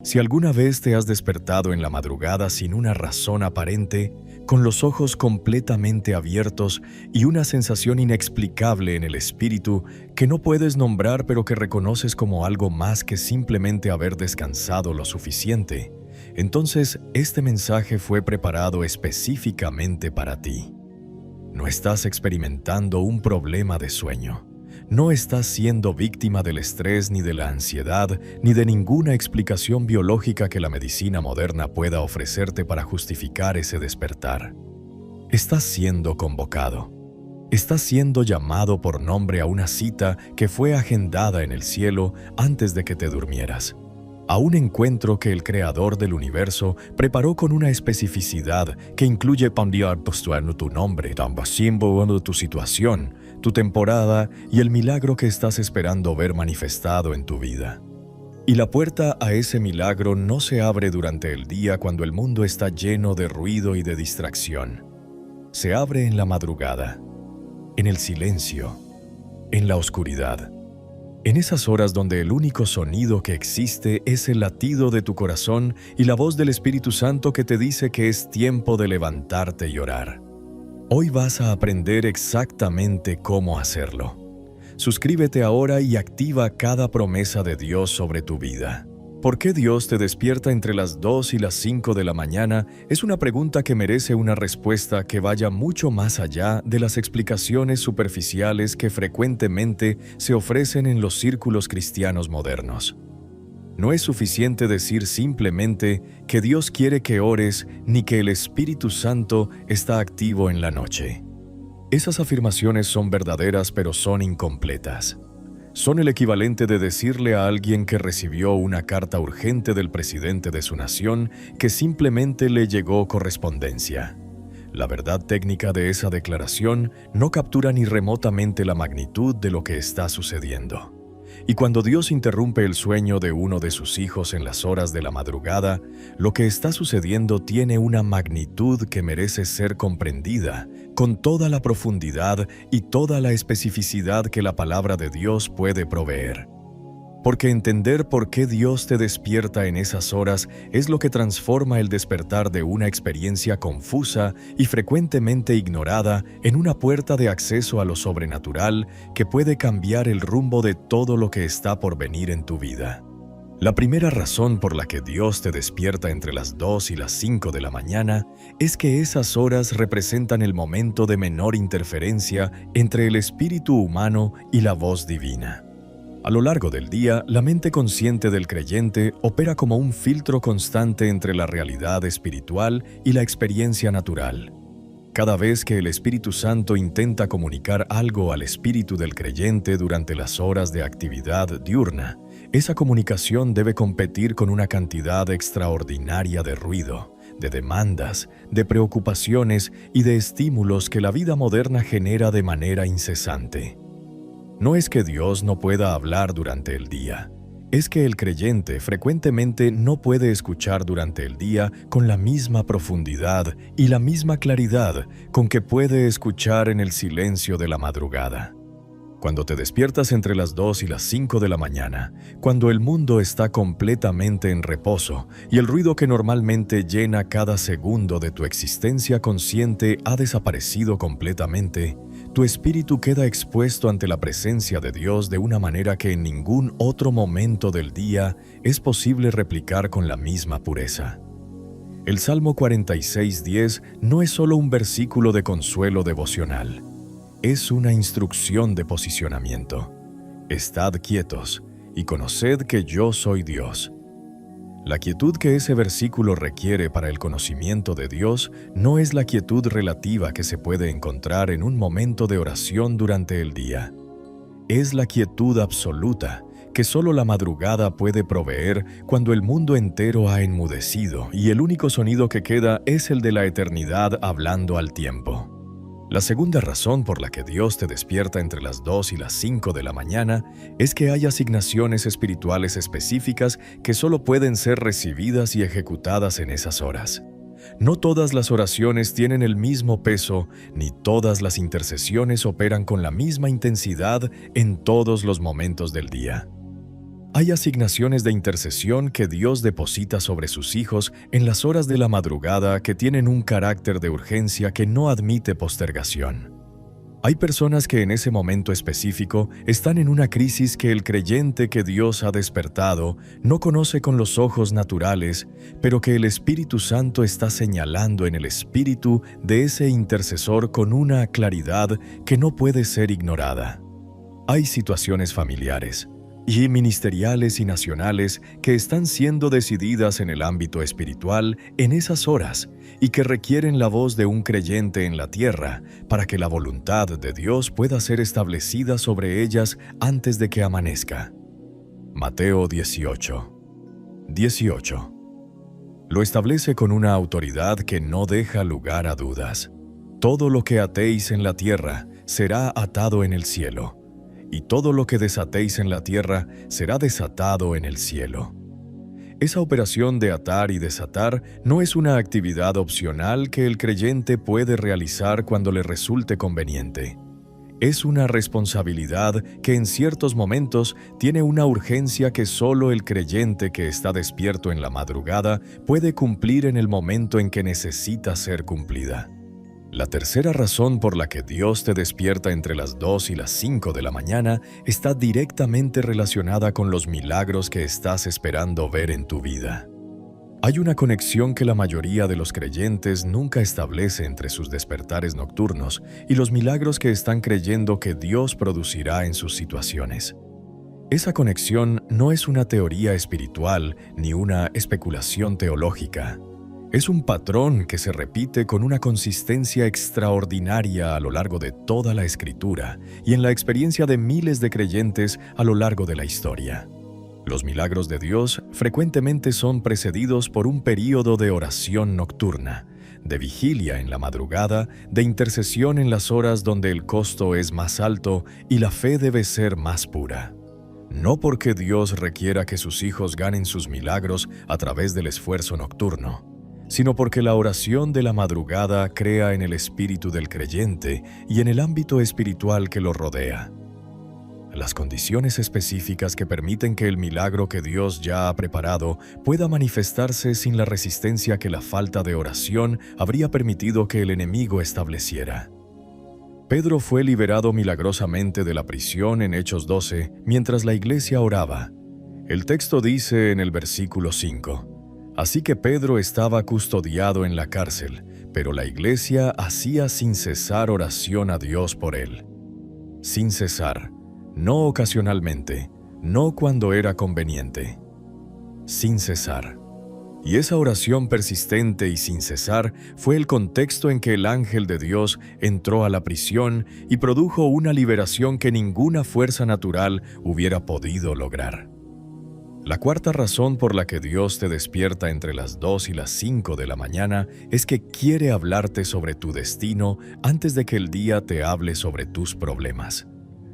Si alguna vez te has despertado en la madrugada sin una razón aparente, con los ojos completamente abiertos y una sensación inexplicable en el espíritu que no puedes nombrar pero que reconoces como algo más que simplemente haber descansado lo suficiente, entonces este mensaje fue preparado específicamente para ti. No estás experimentando un problema de sueño. No estás siendo víctima del estrés ni de la ansiedad, ni de ninguna explicación biológica que la medicina moderna pueda ofrecerte para justificar ese despertar. Estás siendo convocado. Estás siendo llamado por nombre a una cita que fue agendada en el cielo antes de que te durmieras. A un encuentro que el Creador del universo preparó con una especificidad que incluye cambiar tu nombre, símbolo, tu situación, tu temporada y el milagro que estás esperando ver manifestado en tu vida. Y la puerta a ese milagro no se abre durante el día cuando el mundo está lleno de ruido y de distracción. Se abre en la madrugada, en el silencio, en la oscuridad. En esas horas donde el único sonido que existe es el latido de tu corazón y la voz del Espíritu Santo que te dice que es tiempo de levantarte y orar. Hoy vas a aprender exactamente cómo hacerlo. Suscríbete ahora y activa cada promesa de Dios sobre tu vida. ¿Por qué Dios te despierta entre las 2 y las 5 de la mañana? Es una pregunta que merece una respuesta que vaya mucho más allá de las explicaciones superficiales que frecuentemente se ofrecen en los círculos cristianos modernos. No es suficiente decir simplemente que Dios quiere que ores ni que el Espíritu Santo está activo en la noche. Esas afirmaciones son verdaderas pero son incompletas. Son el equivalente de decirle a alguien que recibió una carta urgente del presidente de su nación que simplemente le llegó correspondencia. La verdad técnica de esa declaración no captura ni remotamente la magnitud de lo que está sucediendo. Y cuando Dios interrumpe el sueño de uno de sus hijos en las horas de la madrugada, lo que está sucediendo tiene una magnitud que merece ser comprendida con toda la profundidad y toda la especificidad que la palabra de Dios puede proveer. Porque entender por qué Dios te despierta en esas horas es lo que transforma el despertar de una experiencia confusa y frecuentemente ignorada en una puerta de acceso a lo sobrenatural que puede cambiar el rumbo de todo lo que está por venir en tu vida. La primera razón por la que Dios te despierta entre las 2 y las 5 de la mañana es que esas horas representan el momento de menor interferencia entre el espíritu humano y la voz divina. A lo largo del día, la mente consciente del creyente opera como un filtro constante entre la realidad espiritual y la experiencia natural. Cada vez que el Espíritu Santo intenta comunicar algo al espíritu del creyente durante las horas de actividad diurna, esa comunicación debe competir con una cantidad extraordinaria de ruido, de demandas, de preocupaciones y de estímulos que la vida moderna genera de manera incesante. No es que Dios no pueda hablar durante el día, es que el creyente frecuentemente no puede escuchar durante el día con la misma profundidad y la misma claridad con que puede escuchar en el silencio de la madrugada. Cuando te despiertas entre las 2 y las 5 de la mañana, cuando el mundo está completamente en reposo y el ruido que normalmente llena cada segundo de tu existencia consciente ha desaparecido completamente, tu espíritu queda expuesto ante la presencia de Dios de una manera que en ningún otro momento del día es posible replicar con la misma pureza. El Salmo 46:10 no es solo un versículo de consuelo devocional. Es una instrucción de posicionamiento. Estad quietos y conoced que yo soy Dios. La quietud que ese versículo requiere para el conocimiento de Dios no es la quietud relativa que se puede encontrar en un momento de oración durante el día. Es la quietud absoluta que solo la madrugada puede proveer cuando el mundo entero ha enmudecido y el único sonido que queda es el de la eternidad hablando al tiempo. La segunda razón por la que Dios te despierta entre las 2 y las 5 de la mañana es que hay asignaciones espirituales específicas que solo pueden ser recibidas y ejecutadas en esas horas. No todas las oraciones tienen el mismo peso, ni todas las intercesiones operan con la misma intensidad en todos los momentos del día. Hay asignaciones de intercesión que Dios deposita sobre sus hijos en las horas de la madrugada que tienen un carácter de urgencia que no admite postergación. Hay personas que en ese momento específico están en una crisis que el creyente que Dios ha despertado no conoce con los ojos naturales, pero que el Espíritu Santo está señalando en el espíritu de ese intercesor con una claridad que no puede ser ignorada. Hay situaciones familiares y ministeriales y nacionales que están siendo decididas en el ámbito espiritual en esas horas y que requieren la voz de un creyente en la tierra para que la voluntad de Dios pueda ser establecida sobre ellas antes de que amanezca. Mateo 18:18. Lo establece con una autoridad que no deja lugar a dudas. Todo lo que atéis en la tierra será atado en el cielo, y todo lo que desatéis en la tierra será desatado en el cielo. Esa operación de atar y desatar no es una actividad opcional que el creyente puede realizar cuando le resulte conveniente. Es una responsabilidad que en ciertos momentos tiene una urgencia que solo el creyente que está despierto en la madrugada puede cumplir en el momento en que necesita ser cumplida. La tercera razón por la que Dios te despierta entre las 2 y las 5 de la mañana está directamente relacionada con los milagros que estás esperando ver en tu vida. Hay una conexión que la mayoría de los creyentes nunca establece entre sus despertares nocturnos y los milagros que están creyendo que Dios producirá en sus situaciones. Esa conexión no es una teoría espiritual ni una especulación teológica. Es un patrón que se repite con una consistencia extraordinaria a lo largo de toda la Escritura y en la experiencia de miles de creyentes a lo largo de la historia. Los milagros de Dios frecuentemente son precedidos por un período de oración nocturna, de vigilia en la madrugada, de intercesión en las horas donde el costo es más alto y la fe debe ser más pura. No porque Dios requiera que sus hijos ganen sus milagros a través del esfuerzo nocturno, sino porque la oración de la madrugada crea en el espíritu del creyente y en el ámbito espiritual que lo rodea. Las condiciones específicas que permiten que el milagro que Dios ya ha preparado pueda manifestarse sin la resistencia que la falta de oración habría permitido que el enemigo estableciera. Pedro fue liberado milagrosamente de la prisión en Hechos 12 mientras la iglesia oraba. El texto dice en el versículo 5: Así que Pedro estaba custodiado en la cárcel, pero la iglesia hacía sin cesar oración a Dios por él. Sin cesar, no ocasionalmente, no cuando era conveniente. Sin cesar. Y esa oración persistente y sin cesar fue el contexto en que el ángel de Dios entró a la prisión y produjo una liberación que ninguna fuerza natural hubiera podido lograr. La cuarta razón por la que Dios te despierta entre las 2 y las 5 de la mañana es que quiere hablarte sobre tu destino antes de que el día te hable sobre tus problemas.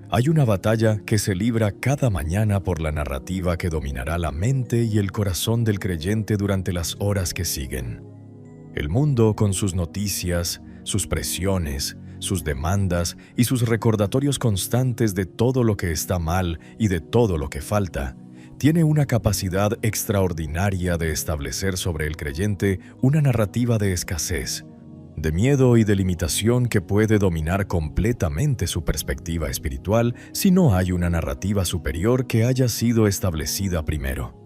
Hay una batalla que se libra cada mañana por la narrativa que dominará la mente y el corazón del creyente durante las horas que siguen. El mundo, con sus noticias, sus presiones, sus demandas y sus recordatorios constantes de todo lo que está mal y de todo lo que falta, tiene una capacidad extraordinaria de establecer sobre el creyente una narrativa de escasez, de miedo y de limitación que puede dominar completamente su perspectiva espiritual si no hay una narrativa superior que haya sido establecida primero.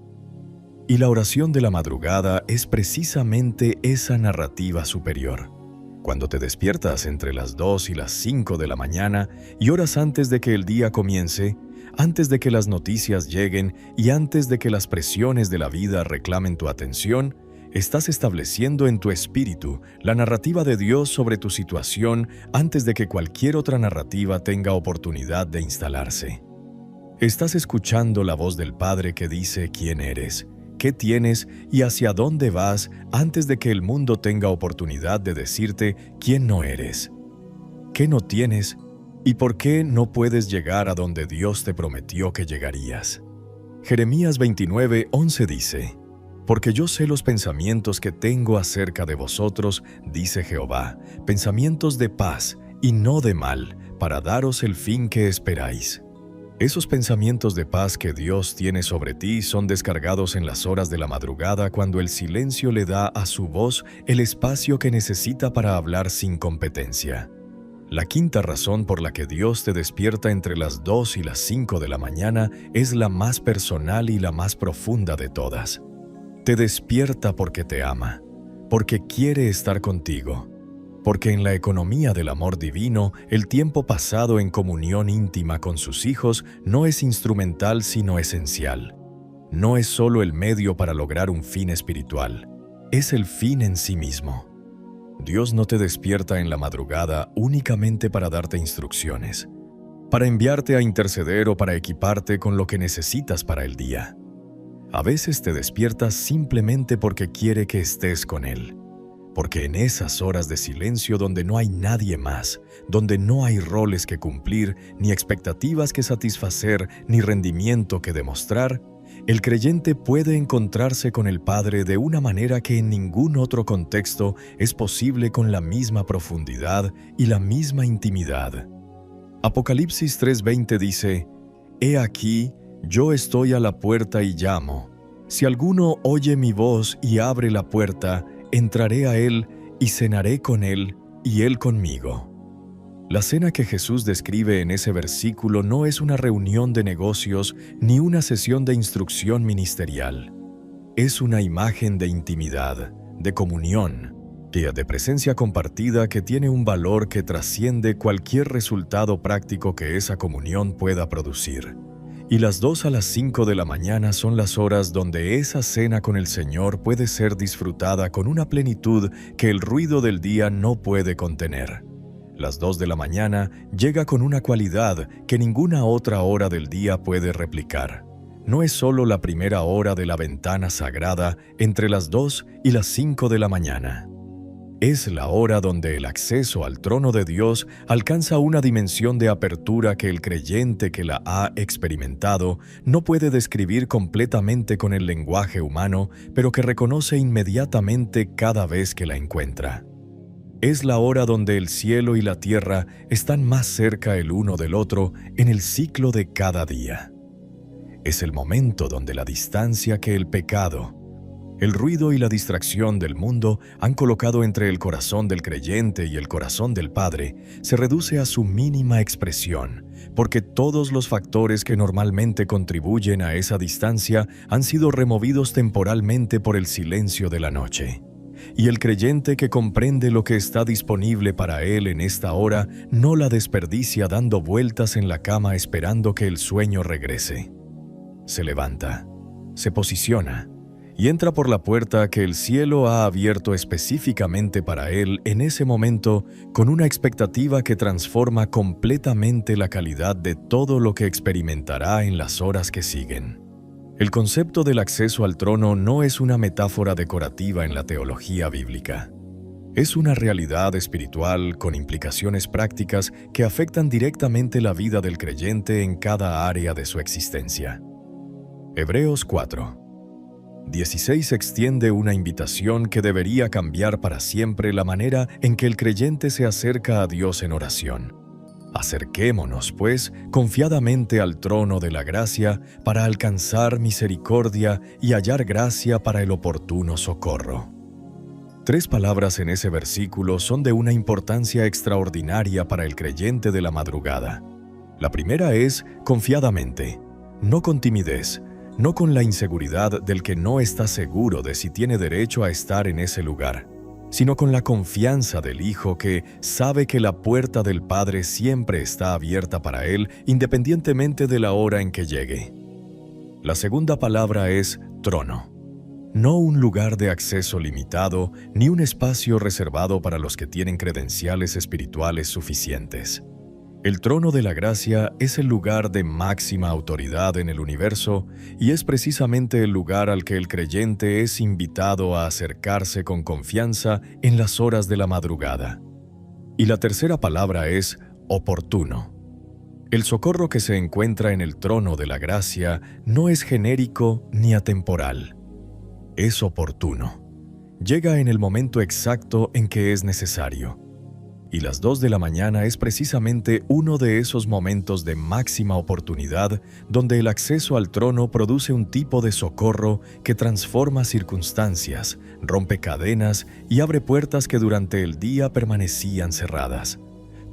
Y la oración de la madrugada es precisamente esa narrativa superior. Cuando te despiertas entre las 2 y las 5 de la mañana y horas antes de que el día comience, antes de que las noticias lleguen y antes de que las presiones de la vida reclamen tu atención, estás estableciendo en tu espíritu la narrativa de Dios sobre tu situación antes de que cualquier otra narrativa tenga oportunidad de instalarse. Estás escuchando la voz del Padre que dice quién eres, qué tienes y hacia dónde vas antes de que el mundo tenga oportunidad de decirte quién no eres, qué no tienes y por qué no puedes llegar a donde Dios te prometió que llegarías. Jeremías 29:11 dice: Porque yo sé los pensamientos que tengo acerca de vosotros, dice Jehová, pensamientos de paz y no de mal, para daros el fin que esperáis. Esos pensamientos de paz que Dios tiene sobre ti son descargados en las horas de la madrugada cuando el silencio le da a su voz el espacio que necesita para hablar sin competencia. La quinta razón por la que Dios te despierta entre las 2 y las 5 de la mañana es la más personal y la más profunda de todas. Te despierta porque te ama, porque quiere estar contigo, porque en la economía del amor divino, el tiempo pasado en comunión íntima con sus hijos no es instrumental sino esencial. No es solo el medio para lograr un fin espiritual, es el fin en sí mismo. Dios no te despierta en la madrugada únicamente para darte instrucciones, para enviarte a interceder o para equiparte con lo que necesitas para el día. A veces te despiertas simplemente porque quiere que estés con Él. Porque en esas horas de silencio donde no hay nadie más, donde no hay roles que cumplir, ni expectativas que satisfacer, ni rendimiento que demostrar, el creyente puede encontrarse con el Padre de una manera que en ningún otro contexto es posible con la misma profundidad y la misma intimidad. Apocalipsis 3:20 dice: «He aquí, yo estoy a la puerta y llamo. Si alguno oye mi voz y abre la puerta, entraré a él y cenaré con él y él conmigo». La cena que Jesús describe en ese versículo no es una reunión de negocios ni una sesión de instrucción ministerial. Es una imagen de intimidad, de comunión, de presencia compartida que tiene un valor que trasciende cualquier resultado práctico que esa comunión pueda producir. Y las 2 a las 5 de la mañana son las horas donde esa cena con el Señor puede ser disfrutada con una plenitud que el ruido del día no puede contener. Las 2 de la mañana llega con una cualidad que ninguna otra hora del día puede replicar. No es solo la primera hora de la ventana sagrada entre las 2 y las 5 de la mañana. Es la hora donde el acceso al trono de Dios alcanza una dimensión de apertura que el creyente que la ha experimentado no puede describir completamente con el lenguaje humano, pero que reconoce inmediatamente cada vez que la encuentra. Es la hora donde el cielo y la tierra están más cerca el uno del otro en el ciclo de cada día. Es el momento donde la distancia que el pecado, el ruido y la distracción del mundo han colocado entre el corazón del creyente y el corazón del Padre se reduce a su mínima expresión, porque todos los factores que normalmente contribuyen a esa distancia han sido removidos temporalmente por el silencio de la noche. Y el creyente que comprende lo que está disponible para él en esta hora no la desperdicia dando vueltas en la cama esperando que el sueño regrese. Se levanta, se posiciona y entra por la puerta que el cielo ha abierto específicamente para él en ese momento con una expectativa que transforma completamente la calidad de todo lo que experimentará en las horas que siguen. El concepto del acceso al trono no es una metáfora decorativa en la teología bíblica. Es una realidad espiritual con implicaciones prácticas que afectan directamente la vida del creyente en cada área de su existencia. Hebreos 4:16 extiende una invitación que debería cambiar para siempre la manera en que el creyente se acerca a Dios en oración. Acerquémonos, pues, confiadamente al trono de la gracia para alcanzar misericordia y hallar gracia para el oportuno socorro. 3 palabras en ese versículo son de una importancia extraordinaria para el creyente de la madrugada. La primera es confiadamente, no con timidez, no con la inseguridad del que no está seguro de si tiene derecho a estar en ese lugar, sino con la confianza del Hijo que sabe que la puerta del Padre siempre está abierta para él, independientemente de la hora en que llegue. La segunda palabra es trono. No un lugar de acceso limitado, ni un espacio reservado para los que tienen credenciales espirituales suficientes. El trono de la gracia es el lugar de máxima autoridad en el universo y es precisamente el lugar al que el creyente es invitado a acercarse con confianza en las horas de la madrugada. Y la tercera palabra es oportuno. El socorro que se encuentra en el trono de la gracia no es genérico ni atemporal. Es oportuno. Llega en el momento exacto en que es necesario. Y las 2 de la mañana es precisamente uno de esos momentos de máxima oportunidad donde el acceso al trono produce un tipo de socorro que transforma circunstancias, rompe cadenas y abre puertas que durante el día permanecían cerradas.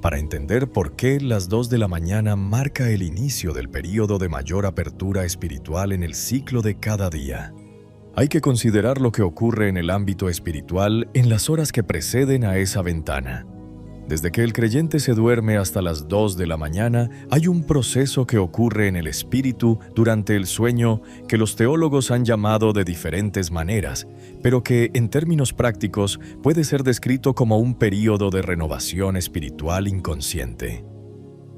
Para entender por qué las 2 de la mañana marca el inicio del período de mayor apertura espiritual en el ciclo de cada día, hay que considerar lo que ocurre en el ámbito espiritual en las horas que preceden a esa ventana. Desde que el creyente se duerme hasta las 2 de la mañana, hay un proceso que ocurre en el espíritu durante el sueño que los teólogos han llamado de diferentes maneras, pero que en términos prácticos puede ser descrito como un período de renovación espiritual inconsciente.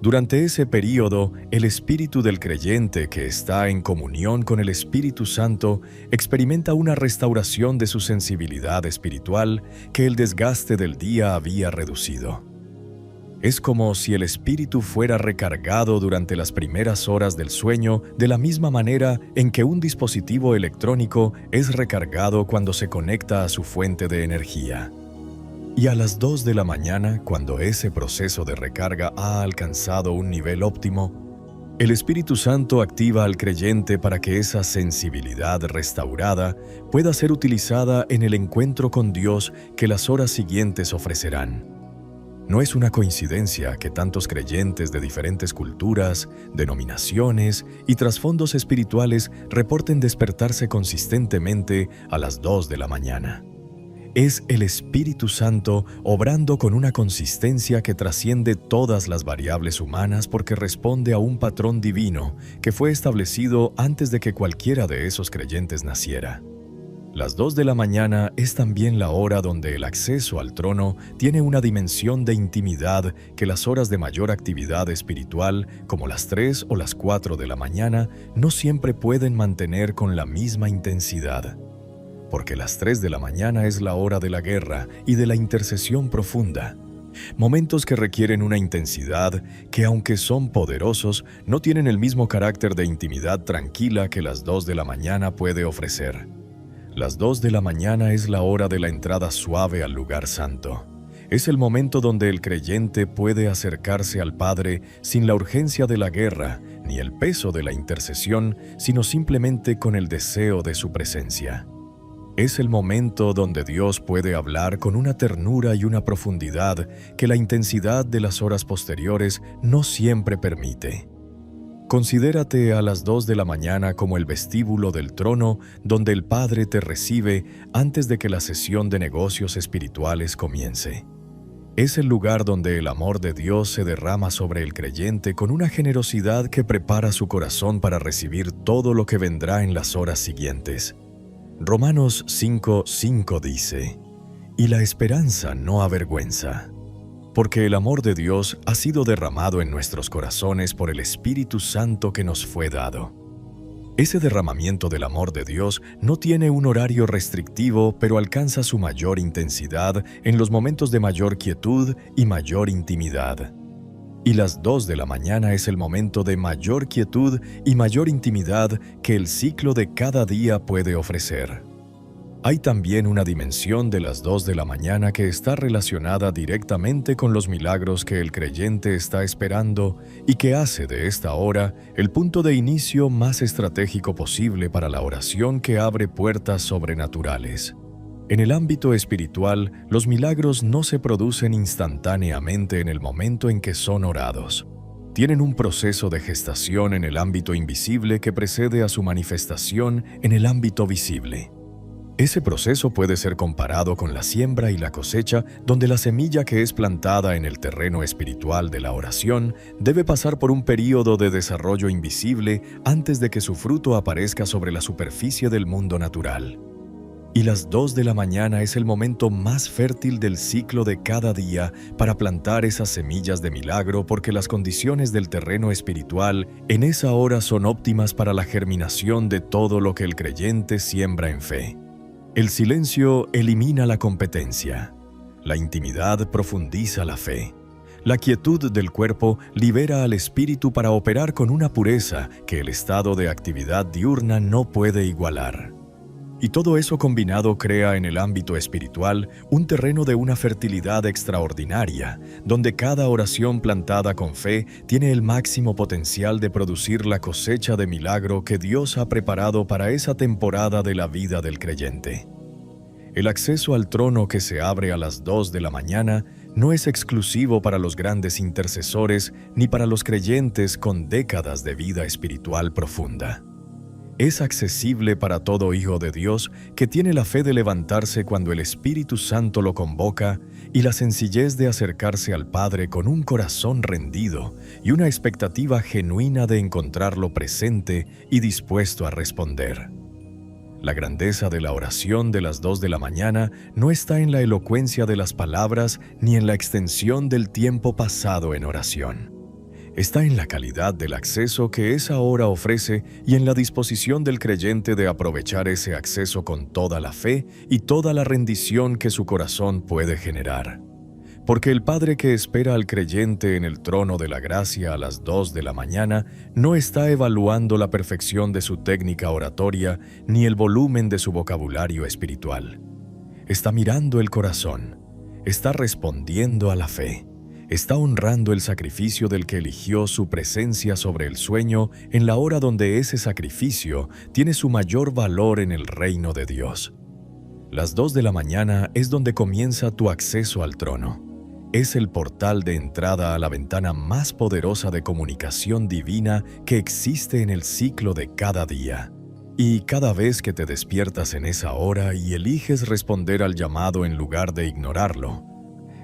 Durante ese período, el espíritu del creyente que está en comunión con el Espíritu Santo experimenta una restauración de su sensibilidad espiritual que el desgaste del día había reducido. Es como si el espíritu fuera recargado durante las primeras horas del sueño de la misma manera en que un dispositivo electrónico es recargado cuando se conecta a su fuente de energía. Y a las 2 de la mañana, cuando ese proceso de recarga ha alcanzado un nivel óptimo, el Espíritu Santo activa al creyente para que esa sensibilidad restaurada pueda ser utilizada en el encuentro con Dios que las horas siguientes ofrecerán. No es una coincidencia que tantos creyentes de diferentes culturas, denominaciones y trasfondos espirituales reporten despertarse consistentemente a las 2 de la mañana. Es el Espíritu Santo obrando con una consistencia que trasciende todas las variables humanas porque responde a un patrón divino que fue establecido antes de que cualquiera de esos creyentes naciera. Las 2 de la mañana es también la hora donde el acceso al trono tiene una dimensión de intimidad que las horas de mayor actividad espiritual, como las 3 o las 4 de la mañana, no siempre pueden mantener con la misma intensidad. Porque las 3 de la mañana es la hora de la guerra y de la intercesión profunda. Momentos que requieren una intensidad que, aunque son poderosos, no tienen el mismo carácter de intimidad tranquila que las 2 de la mañana puede ofrecer. Las 2 de la mañana es la hora de la entrada suave al lugar santo. Es el momento donde el creyente puede acercarse al Padre sin la urgencia de la guerra ni el peso de la intercesión, sino simplemente con el deseo de su presencia. Es el momento donde Dios puede hablar con una ternura y una profundidad que la intensidad de las horas posteriores no siempre permite. Considérate a las 2 de la mañana como el vestíbulo del trono donde el Padre te recibe antes de que la sesión de negocios espirituales comience. Es el lugar donde el amor de Dios se derrama sobre el creyente con una generosidad que prepara su corazón para recibir todo lo que vendrá en las horas siguientes. Romanos 5:5 dice: «Y la esperanza no avergüenza, porque el amor de Dios ha sido derramado en nuestros corazones por el Espíritu Santo que nos fue dado». Ese derramamiento del amor de Dios no tiene un horario restrictivo, pero alcanza su mayor intensidad en los momentos de mayor quietud y mayor intimidad. Y las 2 de la mañana es el momento de mayor quietud y mayor intimidad que el ciclo de cada día puede ofrecer. Hay también una dimensión de las 2 de la mañana que está relacionada directamente con los milagros que el creyente está esperando y que hace de esta hora el punto de inicio más estratégico posible para la oración que abre puertas sobrenaturales. En el ámbito espiritual, los milagros no se producen instantáneamente en el momento en que son orados. Tienen un proceso de gestación en el ámbito invisible que precede a su manifestación en el ámbito visible. Ese proceso puede ser comparado con la siembra y la cosecha, donde la semilla que es plantada en el terreno espiritual de la oración debe pasar por un período de desarrollo invisible antes de que su fruto aparezca sobre la superficie del mundo natural. Y las 2 de la mañana es el momento más fértil del ciclo de cada día para plantar esas semillas de milagro porque las condiciones del terreno espiritual en esa hora son óptimas para la germinación de todo lo que el creyente siembra en fe. El silencio elimina la competencia. La intimidad profundiza la fe. La quietud del cuerpo libera al espíritu para operar con una pureza que el estado de actividad diurna no puede igualar. Y todo eso combinado crea en el ámbito espiritual un terreno de una fertilidad extraordinaria, donde cada oración plantada con fe tiene el máximo potencial de producir la cosecha de milagro que Dios ha preparado para esa temporada de la vida del creyente. El acceso al trono que se abre a las 2 de la mañana no es exclusivo para los grandes intercesores ni para los creyentes con décadas de vida espiritual profunda. Es accesible para todo hijo de Dios que tiene la fe de levantarse cuando el Espíritu Santo lo convoca y la sencillez de acercarse al Padre con un corazón rendido y una expectativa genuina de encontrarlo presente y dispuesto a responder. La grandeza de la oración de las 2 de la mañana no está en la elocuencia de las palabras ni en la extensión del tiempo pasado en oración. Está en la calidad del acceso que esa hora ofrece y en la disposición del creyente de aprovechar ese acceso con toda la fe y toda la rendición que su corazón puede generar. Porque el Padre que espera al creyente en el trono de la gracia a las 2 de la mañana no está evaluando la perfección de su técnica oratoria ni el volumen de su vocabulario espiritual. Está mirando el corazón, está respondiendo a la fe. Está honrando el sacrificio del que eligió su presencia sobre el sueño en la hora donde ese sacrificio tiene su mayor valor en el reino de Dios. Las 2 de la mañana es donde comienza tu acceso al trono. Es el portal de entrada a la ventana más poderosa de comunicación divina que existe en el ciclo de cada día. Y cada vez que te despiertas en esa hora y eliges responder al llamado en lugar de ignorarlo,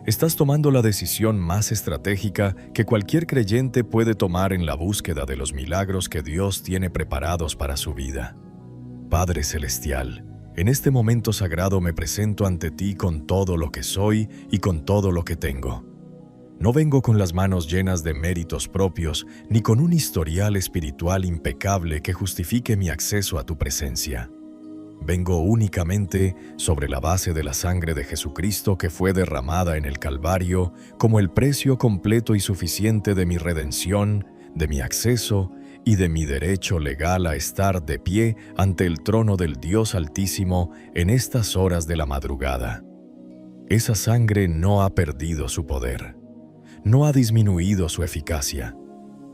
estás tomando la decisión más estratégica que cualquier creyente puede tomar en la búsqueda de los milagros que Dios tiene preparados para su vida. Padre Celestial, en este momento sagrado me presento ante ti con todo lo que soy y con todo lo que tengo. No vengo con las manos llenas de méritos propios ni con un historial espiritual impecable que justifique mi acceso a tu presencia. Vengo únicamente sobre la base de la sangre de Jesucristo que fue derramada en el Calvario como el precio completo y suficiente de mi redención, de mi acceso y de mi derecho legal a estar de pie ante el trono del Dios Altísimo en estas horas de la madrugada. Esa sangre no ha perdido su poder, no ha disminuido su eficacia.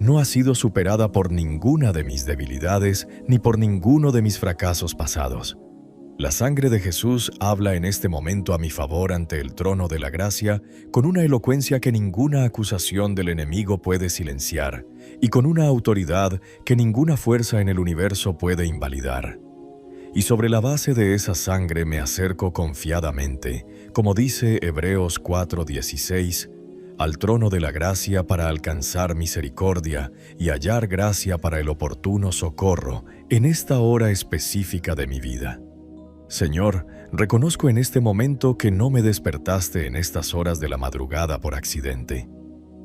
No ha sido superada por ninguna de mis debilidades ni por ninguno de mis fracasos pasados. La sangre de Jesús habla en este momento a mi favor ante el trono de la gracia con una elocuencia que ninguna acusación del enemigo puede silenciar y con una autoridad que ninguna fuerza en el universo puede invalidar. Y sobre la base de esa sangre me acerco confiadamente, como dice Hebreos 4:16, al trono de la gracia para alcanzar misericordia y hallar gracia para el oportuno socorro en esta hora específica de mi vida. Señor, reconozco en este momento que no me despertaste en estas horas de la madrugada por accidente.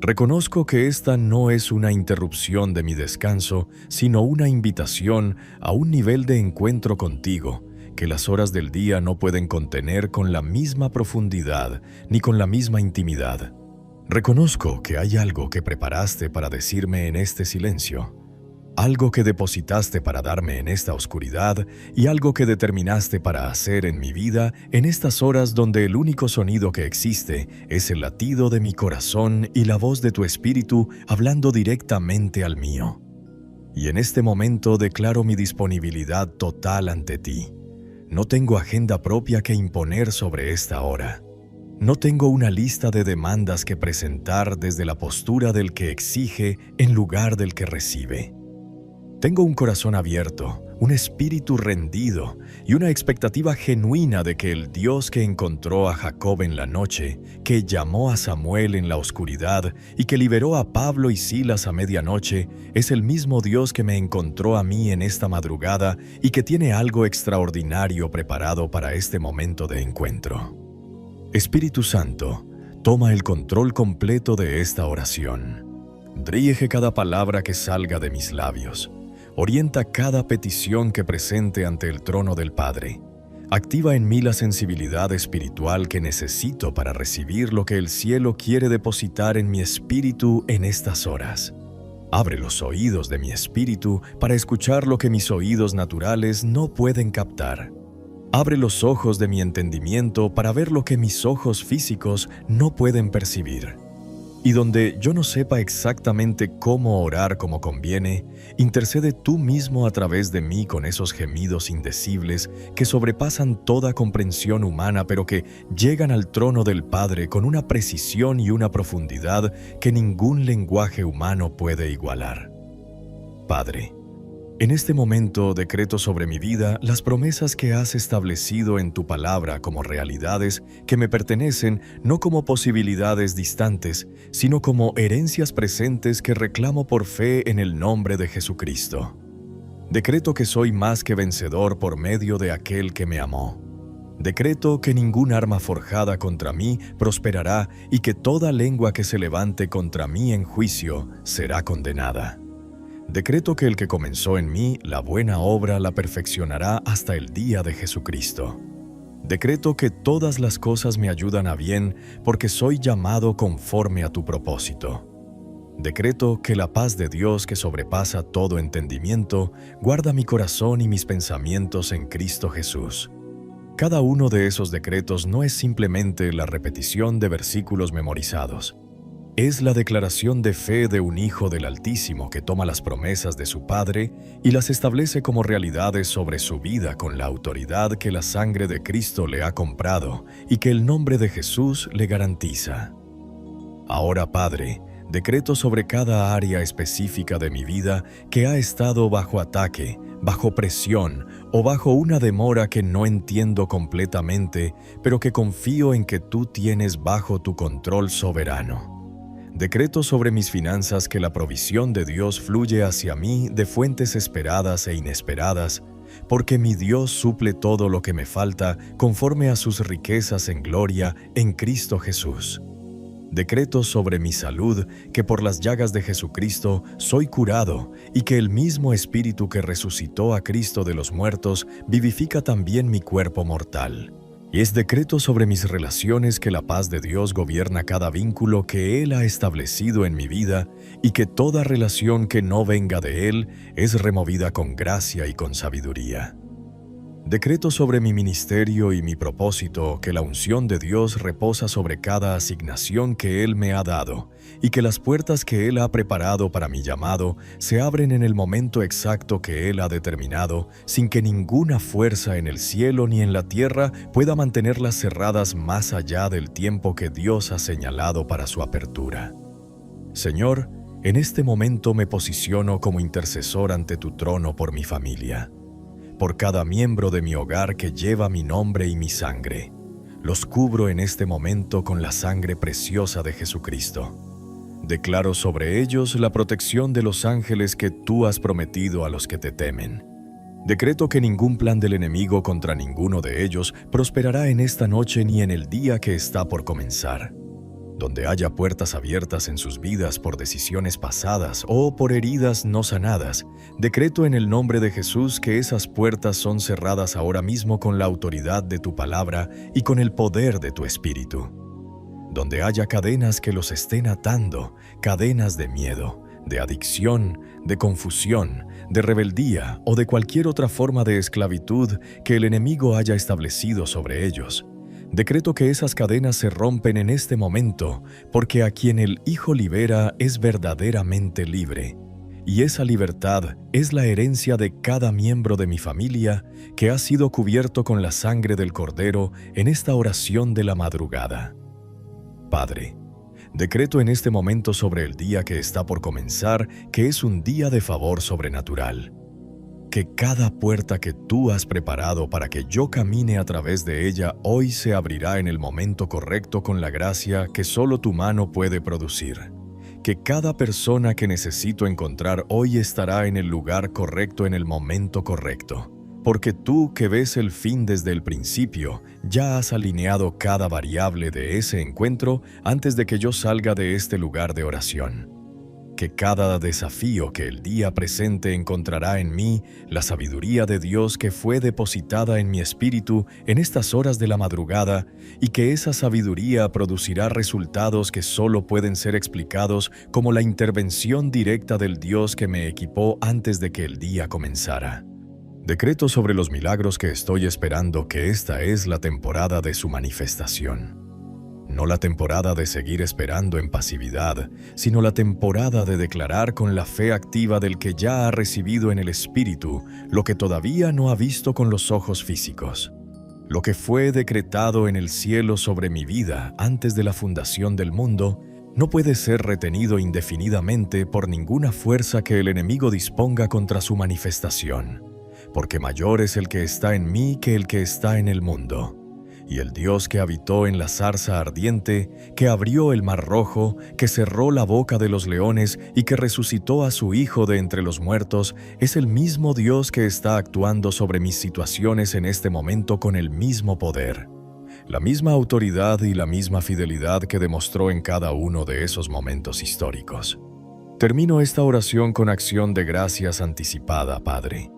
Reconozco que esta no es una interrupción de mi descanso, sino una invitación a un nivel de encuentro contigo que las horas del día no pueden contener con la misma profundidad ni con la misma intimidad. Reconozco que hay algo que preparaste para decirme en este silencio, algo que depositaste para darme en esta oscuridad y algo que determinaste para hacer en mi vida en estas horas donde el único sonido que existe es el latido de mi corazón y la voz de tu espíritu hablando directamente al mío. Y en este momento declaro mi disponibilidad total ante ti. No tengo agenda propia que imponer sobre esta hora. No tengo una lista de demandas que presentar desde la postura del que exige en lugar del que recibe. Tengo un corazón abierto, un espíritu rendido y una expectativa genuina de que el Dios que encontró a Jacob en la noche, que llamó a Samuel en la oscuridad y que liberó a Pablo y Silas a medianoche, es el mismo Dios que me encontró a mí en esta madrugada y que tiene algo extraordinario preparado para este momento de encuentro. Espíritu Santo, toma el control completo de esta oración. Dirige cada palabra que salga de mis labios. Orienta cada petición que presente ante el trono del Padre. Activa en mí la sensibilidad espiritual que necesito para recibir lo que el cielo quiere depositar en mi espíritu en estas horas. Abre los oídos de mi espíritu para escuchar lo que mis oídos naturales no pueden captar. Abre los ojos de mi entendimiento para ver lo que mis ojos físicos no pueden percibir. Y donde yo no sepa exactamente cómo orar como conviene, intercede tú mismo a través de mí con esos gemidos indecibles que sobrepasan toda comprensión humana, pero que llegan al trono del Padre con una precisión y una profundidad que ningún lenguaje humano puede igualar. Padre, en este momento decreto sobre mi vida las promesas que has establecido en tu palabra como realidades que me pertenecen, no como posibilidades distantes, sino como herencias presentes que reclamo por fe en el nombre de Jesucristo. Decreto que soy más que vencedor por medio de aquel que me amó. Decreto que ningún arma forjada contra mí prosperará y que toda lengua que se levante contra mí en juicio será condenada. Decreto que el que comenzó en mí la buena obra la perfeccionará hasta el día de Jesucristo. Decreto que todas las cosas me ayudan a bien porque soy llamado conforme a tu propósito. Decreto que la paz de Dios que sobrepasa todo entendimiento guarda mi corazón y mis pensamientos en Cristo Jesús. Cada uno de esos decretos no es simplemente la repetición de versículos memorizados. Es la declaración de fe de un hijo del Altísimo que toma las promesas de su Padre y las establece como realidades sobre su vida con la autoridad que la sangre de Cristo le ha comprado y que el nombre de Jesús le garantiza. Ahora, Padre, decreto sobre cada área específica de mi vida que ha estado bajo ataque, bajo presión o bajo una demora que no entiendo completamente, pero que confío en que tú tienes bajo tu control soberano. Decreto sobre mis finanzas que la provisión de Dios fluye hacia mí de fuentes esperadas e inesperadas, porque mi Dios suple todo lo que me falta conforme a sus riquezas en gloria en Cristo Jesús. Decreto sobre mi salud que por las llagas de Jesucristo soy curado y que el mismo Espíritu que resucitó a Cristo de los muertos vivifica también mi cuerpo mortal. Y es decreto sobre mis relaciones que la paz de Dios gobierna cada vínculo que Él ha establecido en mi vida y que toda relación que no venga de Él es removida con gracia y con sabiduría. Decreto sobre mi ministerio y mi propósito que la unción de Dios reposa sobre cada asignación que Él me ha dado y que las puertas que Él ha preparado para mi llamado se abren en el momento exacto que Él ha determinado, sin que ninguna fuerza en el cielo ni en la tierra pueda mantenerlas cerradas más allá del tiempo que Dios ha señalado para su apertura. Señor, en este momento me posiciono como intercesor ante tu trono por mi familia, por cada miembro de mi hogar que lleva mi nombre y mi sangre. Los cubro en este momento con la sangre preciosa de Jesucristo. Declaro sobre ellos la protección de los ángeles que tú has prometido a los que te temen. Decreto que ningún plan del enemigo contra ninguno de ellos prosperará en esta noche ni en el día que está por comenzar. Donde haya puertas abiertas en sus vidas por decisiones pasadas o por heridas no sanadas, decreto en el nombre de Jesús que esas puertas son cerradas ahora mismo con la autoridad de tu palabra y con el poder de tu Espíritu. Donde haya cadenas que los estén atando, cadenas de miedo, de adicción, de confusión, de rebeldía o de cualquier otra forma de esclavitud que el enemigo haya establecido sobre ellos, decreto que esas cadenas se rompen en este momento, porque a quien el Hijo libera es verdaderamente libre. Y esa libertad es la herencia de cada miembro de mi familia que ha sido cubierto con la sangre del Cordero en esta oración de la madrugada. Padre, decreto en este momento sobre el día que está por comenzar que es un día de favor sobrenatural. Que cada puerta que tú has preparado para que yo camine a través de ella hoy se abrirá en el momento correcto con la gracia que solo tu mano puede producir. Que cada persona que necesito encontrar hoy estará en el lugar correcto en el momento correcto. Porque tú que ves el fin desde el principio, ya has alineado cada variable de ese encuentro antes de que yo salga de este lugar de oración. Que cada desafío que el día presente encontrará en mí la sabiduría de Dios que fue depositada en mi espíritu en estas horas de la madrugada y que esa sabiduría producirá resultados que solo pueden ser explicados como la intervención directa del Dios que me equipó antes de que el día comenzara. Decreto sobre los milagros que estoy esperando que esta es la temporada de su manifestación. No la temporada de seguir esperando en pasividad, sino la temporada de declarar con la fe activa del que ya ha recibido en el Espíritu lo que todavía no ha visto con los ojos físicos. Lo que fue decretado en el cielo sobre mi vida antes de la fundación del mundo no puede ser retenido indefinidamente por ninguna fuerza que el enemigo disponga contra su manifestación, porque mayor es el que está en mí que el que está en el mundo. Y el Dios que habitó en la zarza ardiente, que abrió el mar rojo, que cerró la boca de los leones y que resucitó a su Hijo de entre los muertos, es el mismo Dios que está actuando sobre mis situaciones en este momento con el mismo poder, la misma autoridad y la misma fidelidad que demostró en cada uno de esos momentos históricos. Termino esta oración con acción de gracias anticipada, Padre,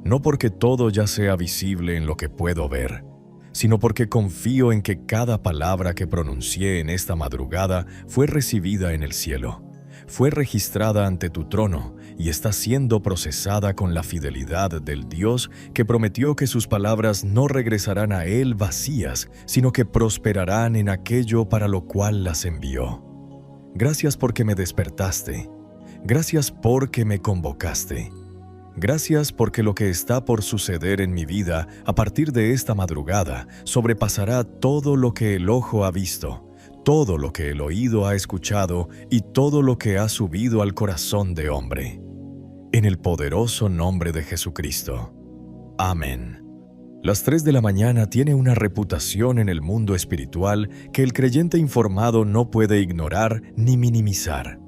no porque todo ya sea visible en lo que puedo ver, sino porque confío en que cada palabra que pronuncié en esta madrugada fue recibida en el cielo, fue registrada ante tu trono y está siendo procesada con la fidelidad del Dios que prometió que sus palabras no regresarán a Él vacías, sino que prosperarán en aquello para lo cual las envió. Gracias porque me despertaste. Gracias porque me convocaste. Gracias porque lo que está por suceder en mi vida a partir de esta madrugada sobrepasará todo lo que el ojo ha visto, todo lo que el oído ha escuchado y todo lo que ha subido al corazón de hombre. En el poderoso nombre de Jesucristo. Amén. Las 3 de la mañana tiene una reputación en el mundo espiritual que el creyente informado no puede ignorar ni minimizar.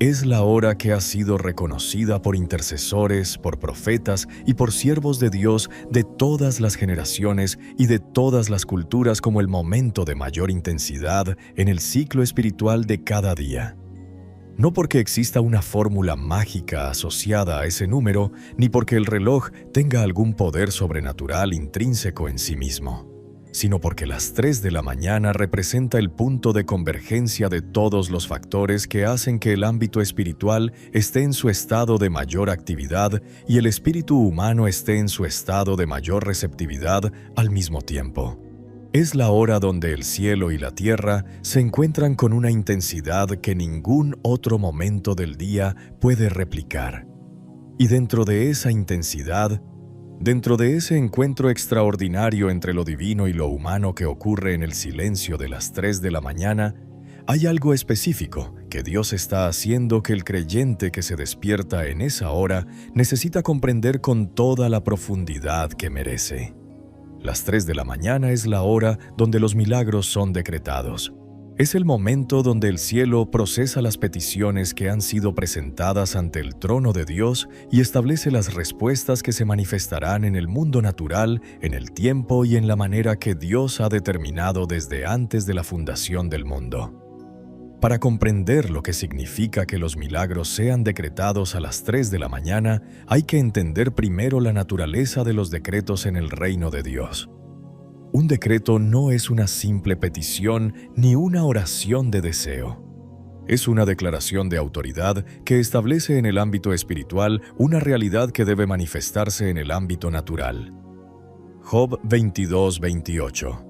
Es la hora que ha sido reconocida por intercesores, por profetas y por siervos de Dios de todas las generaciones y de todas las culturas como el momento de mayor intensidad en el ciclo espiritual de cada día. No porque exista una fórmula mágica asociada a ese número, ni porque el reloj tenga algún poder sobrenatural intrínseco en sí mismo, sino porque las 3 de la mañana representa el punto de convergencia de todos los factores que hacen que el ámbito espiritual esté en su estado de mayor actividad y el espíritu humano esté en su estado de mayor receptividad al mismo tiempo. Es la hora donde el cielo y la tierra se encuentran con una intensidad que ningún otro momento del día puede replicar. Y dentro de esa intensidad, dentro de ese encuentro extraordinario entre lo divino y lo humano que ocurre en el silencio de las 3 de la mañana, hay algo específico que Dios está haciendo que el creyente que se despierta en esa hora necesita comprender con toda la profundidad que merece. Las 3 de la mañana es la hora donde los milagros son decretados. Es el momento donde el cielo procesa las peticiones que han sido presentadas ante el trono de Dios y establece las respuestas que se manifestarán en el mundo natural, en el tiempo y en la manera que Dios ha determinado desde antes de la fundación del mundo. Para comprender lo que significa que los milagros sean decretados a las 3 de la mañana, hay que entender primero la naturaleza de los decretos en el reino de Dios. Un decreto no es una simple petición ni una oración de deseo. Es una declaración de autoridad que establece en el ámbito espiritual una realidad que debe manifestarse en el ámbito natural. Job 22:28.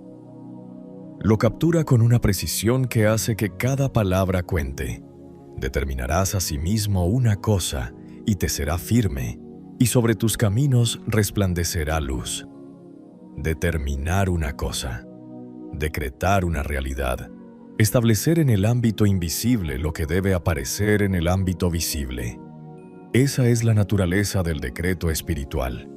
Lo captura con una precisión que hace que cada palabra cuente. Determinarás asimismo una cosa, y te será firme, y sobre tus caminos resplandecerá luz. Determinar una cosa, decretar una realidad, establecer en el ámbito invisible lo que debe aparecer en el ámbito visible. Esa es la naturaleza del decreto espiritual.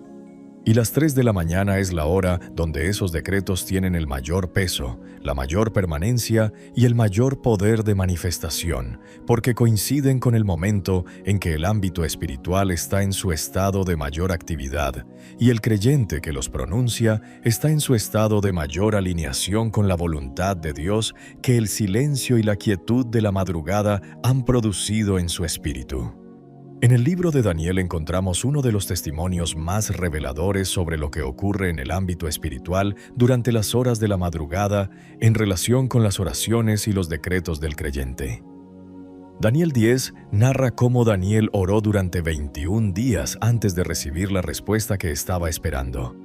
Y las 3 de la mañana es la hora donde esos decretos tienen el mayor peso, la mayor permanencia y el mayor poder de manifestación, porque coinciden con el momento en que el ámbito espiritual está en su estado de mayor actividad, y el creyente que los pronuncia está en su estado de mayor alineación con la voluntad de Dios que el silencio y la quietud de la madrugada han producido en su espíritu. En el libro de Daniel encontramos uno de los testimonios más reveladores sobre lo que ocurre en el ámbito espiritual durante las horas de la madrugada en relación con las oraciones y los decretos del creyente. Daniel 10 narra cómo Daniel oró durante 21 días antes de recibir la respuesta que estaba esperando.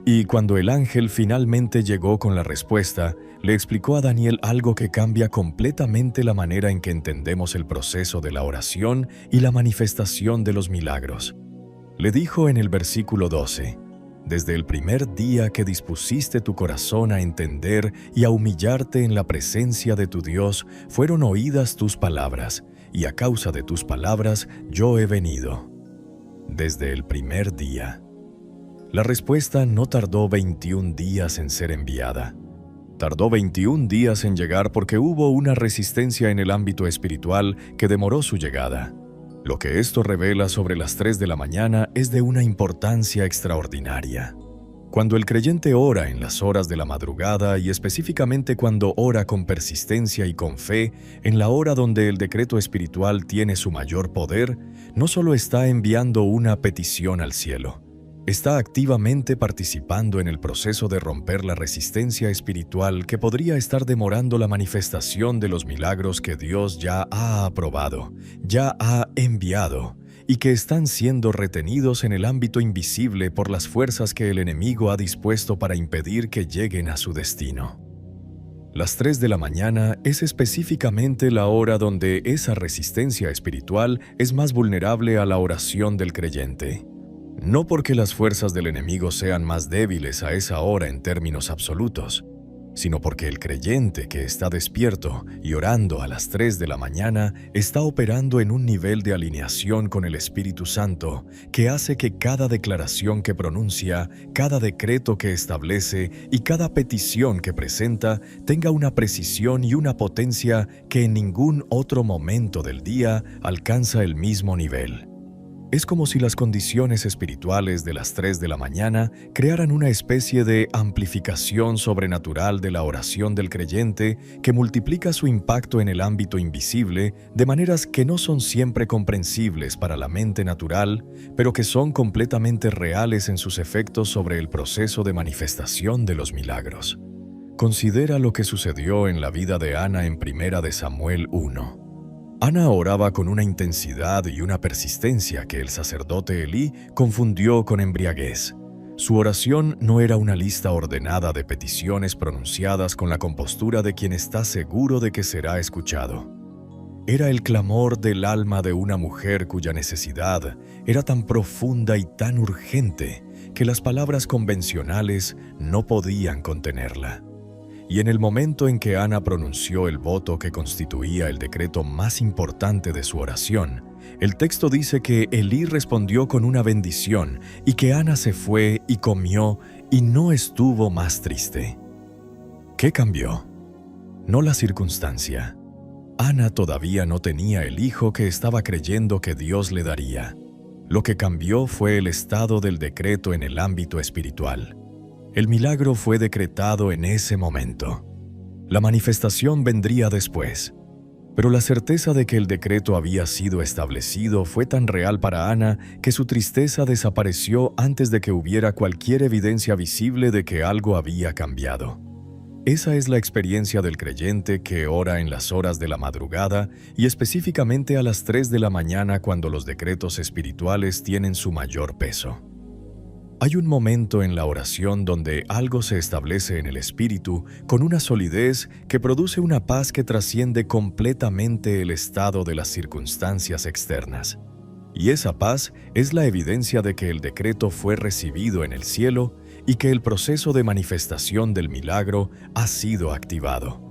Y cuando el ángel finalmente llegó con la respuesta, le explicó a Daniel algo que cambia completamente la manera en que entendemos el proceso de la oración y la manifestación de los milagros. Le dijo en el versículo 12: «Desde el primer día que dispusiste tu corazón a entender y a humillarte en la presencia de tu Dios, fueron oídas tus palabras, y a causa de tus palabras yo he venido». Desde el primer día. La respuesta no tardó 21 días en ser enviada. Tardó 21 días en llegar porque hubo una resistencia en el ámbito espiritual que demoró su llegada. Lo que esto revela sobre las 3 de la mañana es de una importancia extraordinaria. Cuando el creyente ora en las horas de la madrugada y específicamente cuando ora con persistencia y con fe, en la hora donde el decreto espiritual tiene su mayor poder, no solo está enviando una petición al cielo, está activamente participando en el proceso de romper la resistencia espiritual que podría estar demorando la manifestación de los milagros que Dios ya ha aprobado, ya ha enviado, y que están siendo retenidos en el ámbito invisible por las fuerzas que el enemigo ha dispuesto para impedir que lleguen a su destino. Las 3 de la mañana es específicamente la hora donde esa resistencia espiritual es más vulnerable a la oración del creyente. No porque las fuerzas del enemigo sean más débiles a esa hora en términos absolutos, sino porque el creyente que está despierto y orando a las 3 de la mañana está operando en un nivel de alineación con el Espíritu Santo que hace que cada declaración que pronuncia, cada decreto que establece y cada petición que presenta tenga una precisión y una potencia que en ningún otro momento del día alcanza el mismo nivel. Es como si las condiciones espirituales de las 3 de la mañana crearan una especie de amplificación sobrenatural de la oración del creyente que multiplica su impacto en el ámbito invisible de maneras que no son siempre comprensibles para la mente natural, pero que son completamente reales en sus efectos sobre el proceso de manifestación de los milagros. Considera lo que sucedió en la vida de Ana en 1 de Samuel 1. Ana oraba con una intensidad y una persistencia que el sacerdote Elí confundió con embriaguez. Su oración no era una lista ordenada de peticiones pronunciadas con la compostura de quien está seguro de que será escuchado. Era el clamor del alma de una mujer cuya necesidad era tan profunda y tan urgente que las palabras convencionales no podían contenerla. Y en el momento en que Ana pronunció el voto que constituía el decreto más importante de su oración, el texto dice que Elí respondió con una bendición y que Ana se fue y comió y no estuvo más triste. ¿Qué cambió? No la circunstancia. Ana todavía no tenía el hijo que estaba creyendo que Dios le daría. Lo que cambió fue el estado del decreto en el ámbito espiritual. El milagro fue decretado en ese momento. La manifestación vendría después. Pero la certeza de que el decreto había sido establecido fue tan real para Ana que su tristeza desapareció antes de que hubiera cualquier evidencia visible de que algo había cambiado. Esa es la experiencia del creyente que ora en las horas de la madrugada y específicamente a las 3 de la mañana cuando los decretos espirituales tienen su mayor peso. Hay un momento en la oración donde algo se establece en el espíritu con una solidez que produce una paz que trasciende completamente el estado de las circunstancias externas. Y esa paz es la evidencia de que el decreto fue recibido en el cielo y que el proceso de manifestación del milagro ha sido activado.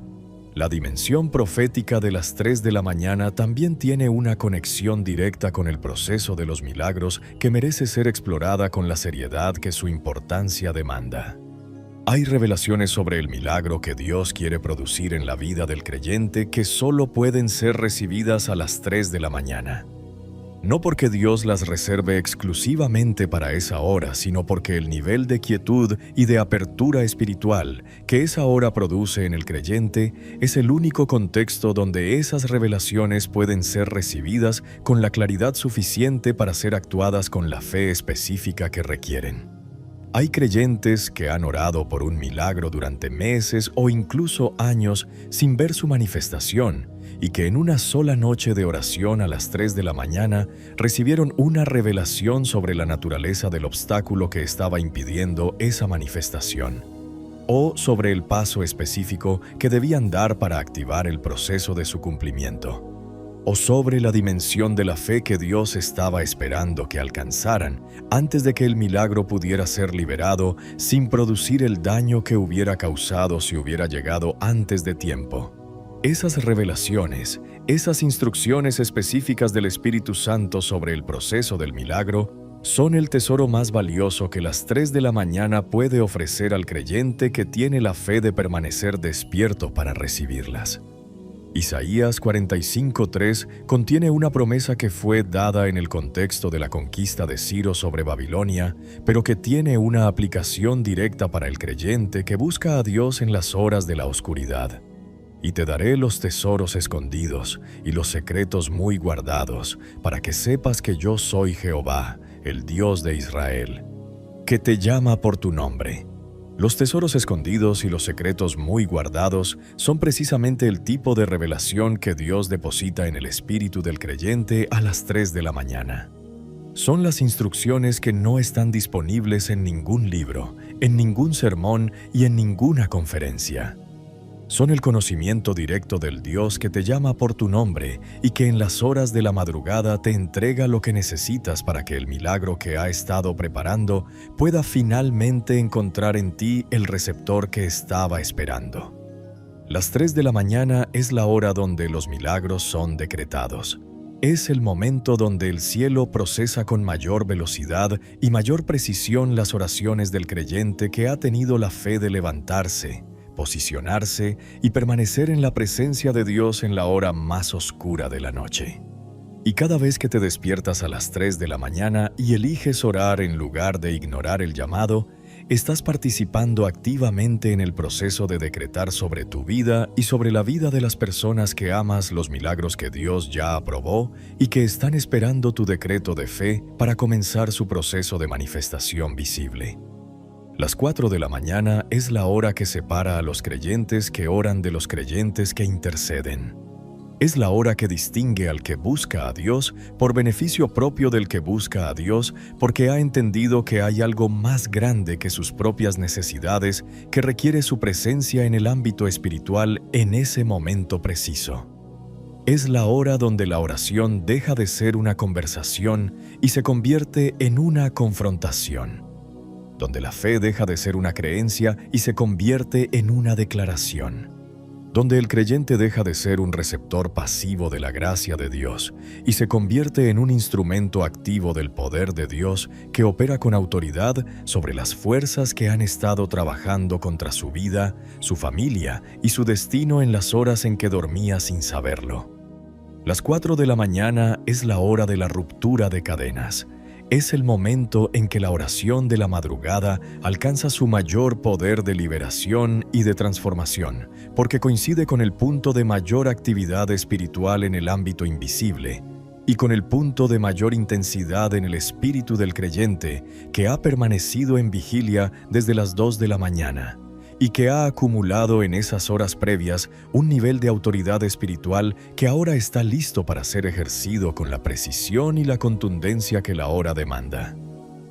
La dimensión profética de las 3 de la mañana también tiene una conexión directa con el proceso de los milagros que merece ser explorada con la seriedad que su importancia demanda. Hay revelaciones sobre el milagro que Dios quiere producir en la vida del creyente que solo pueden ser recibidas a las 3 de la mañana. No porque Dios las reserve exclusivamente para esa hora, sino porque el nivel de quietud y de apertura espiritual que esa hora produce en el creyente es el único contexto donde esas revelaciones pueden ser recibidas con la claridad suficiente para ser actuadas con la fe específica que requieren. Hay creyentes que han orado por un milagro durante meses o incluso años sin ver su manifestación, y que en una sola noche de oración a las 3 de la mañana recibieron una revelación sobre la naturaleza del obstáculo que estaba impidiendo esa manifestación, o sobre el paso específico que debían dar para activar el proceso de su cumplimiento, o sobre la dimensión de la fe que Dios estaba esperando que alcanzaran antes de que el milagro pudiera ser liberado sin producir el daño que hubiera causado si hubiera llegado antes de tiempo. Esas revelaciones, esas instrucciones específicas del Espíritu Santo sobre el proceso del milagro, son el tesoro más valioso que las 3 de la mañana puede ofrecer al creyente que tiene la fe de permanecer despierto para recibirlas. Isaías 45:3 contiene una promesa que fue dada en el contexto de la conquista de Ciro sobre Babilonia, pero que tiene una aplicación directa para el creyente que busca a Dios en las horas de la oscuridad. Y te daré los tesoros escondidos y los secretos muy guardados, para que sepas que yo soy Jehová, el Dios de Israel, que te llama por tu nombre. Los tesoros escondidos y los secretos muy guardados son precisamente el tipo de revelación que Dios deposita en el espíritu del creyente a las 3 de la mañana. Son las instrucciones que no están disponibles en ningún libro, en ningún sermón y en ninguna conferencia. Son el conocimiento directo del Dios que te llama por tu nombre y que en las horas de la madrugada te entrega lo que necesitas para que el milagro que ha estado preparando pueda finalmente encontrar en ti el receptor que estaba esperando. Las 3 de la mañana es la hora donde los milagros son decretados. Es el momento donde el cielo procesa con mayor velocidad y mayor precisión las oraciones del creyente que ha tenido la fe de levantarse, posicionarse y permanecer en la presencia de Dios en la hora más oscura de la noche. Y cada vez que te despiertas a las 3 de la mañana y eliges orar en lugar de ignorar el llamado, estás participando activamente en el proceso de decretar sobre tu vida y sobre la vida de las personas que amas los milagros que Dios ya aprobó y que están esperando tu decreto de fe para comenzar su proceso de manifestación visible. Las 4 de la mañana es la hora que separa a los creyentes que oran de los creyentes que interceden. Es la hora que distingue al que busca a Dios por beneficio propio del que busca a Dios porque ha entendido que hay algo más grande que sus propias necesidades que requiere su presencia en el ámbito espiritual en ese momento preciso. Es la hora donde la oración deja de ser una conversación y se convierte en una confrontación, donde la fe deja de ser una creencia y se convierte en una declaración, donde el creyente deja de ser un receptor pasivo de la gracia de Dios y se convierte en un instrumento activo del poder de Dios que opera con autoridad sobre las fuerzas que han estado trabajando contra su vida, su familia y su destino en las horas en que dormía sin saberlo. Las 4 de la mañana es la hora de la ruptura de cadenas. Es el momento en que la oración de la madrugada alcanza su mayor poder de liberación y de transformación, porque coincide con el punto de mayor actividad espiritual en el ámbito invisible y con el punto de mayor intensidad en el espíritu del creyente que ha permanecido en vigilia desde las 2 de la mañana y que ha acumulado en esas horas previas un nivel de autoridad espiritual que ahora está listo para ser ejercido con la precisión y la contundencia que la hora demanda.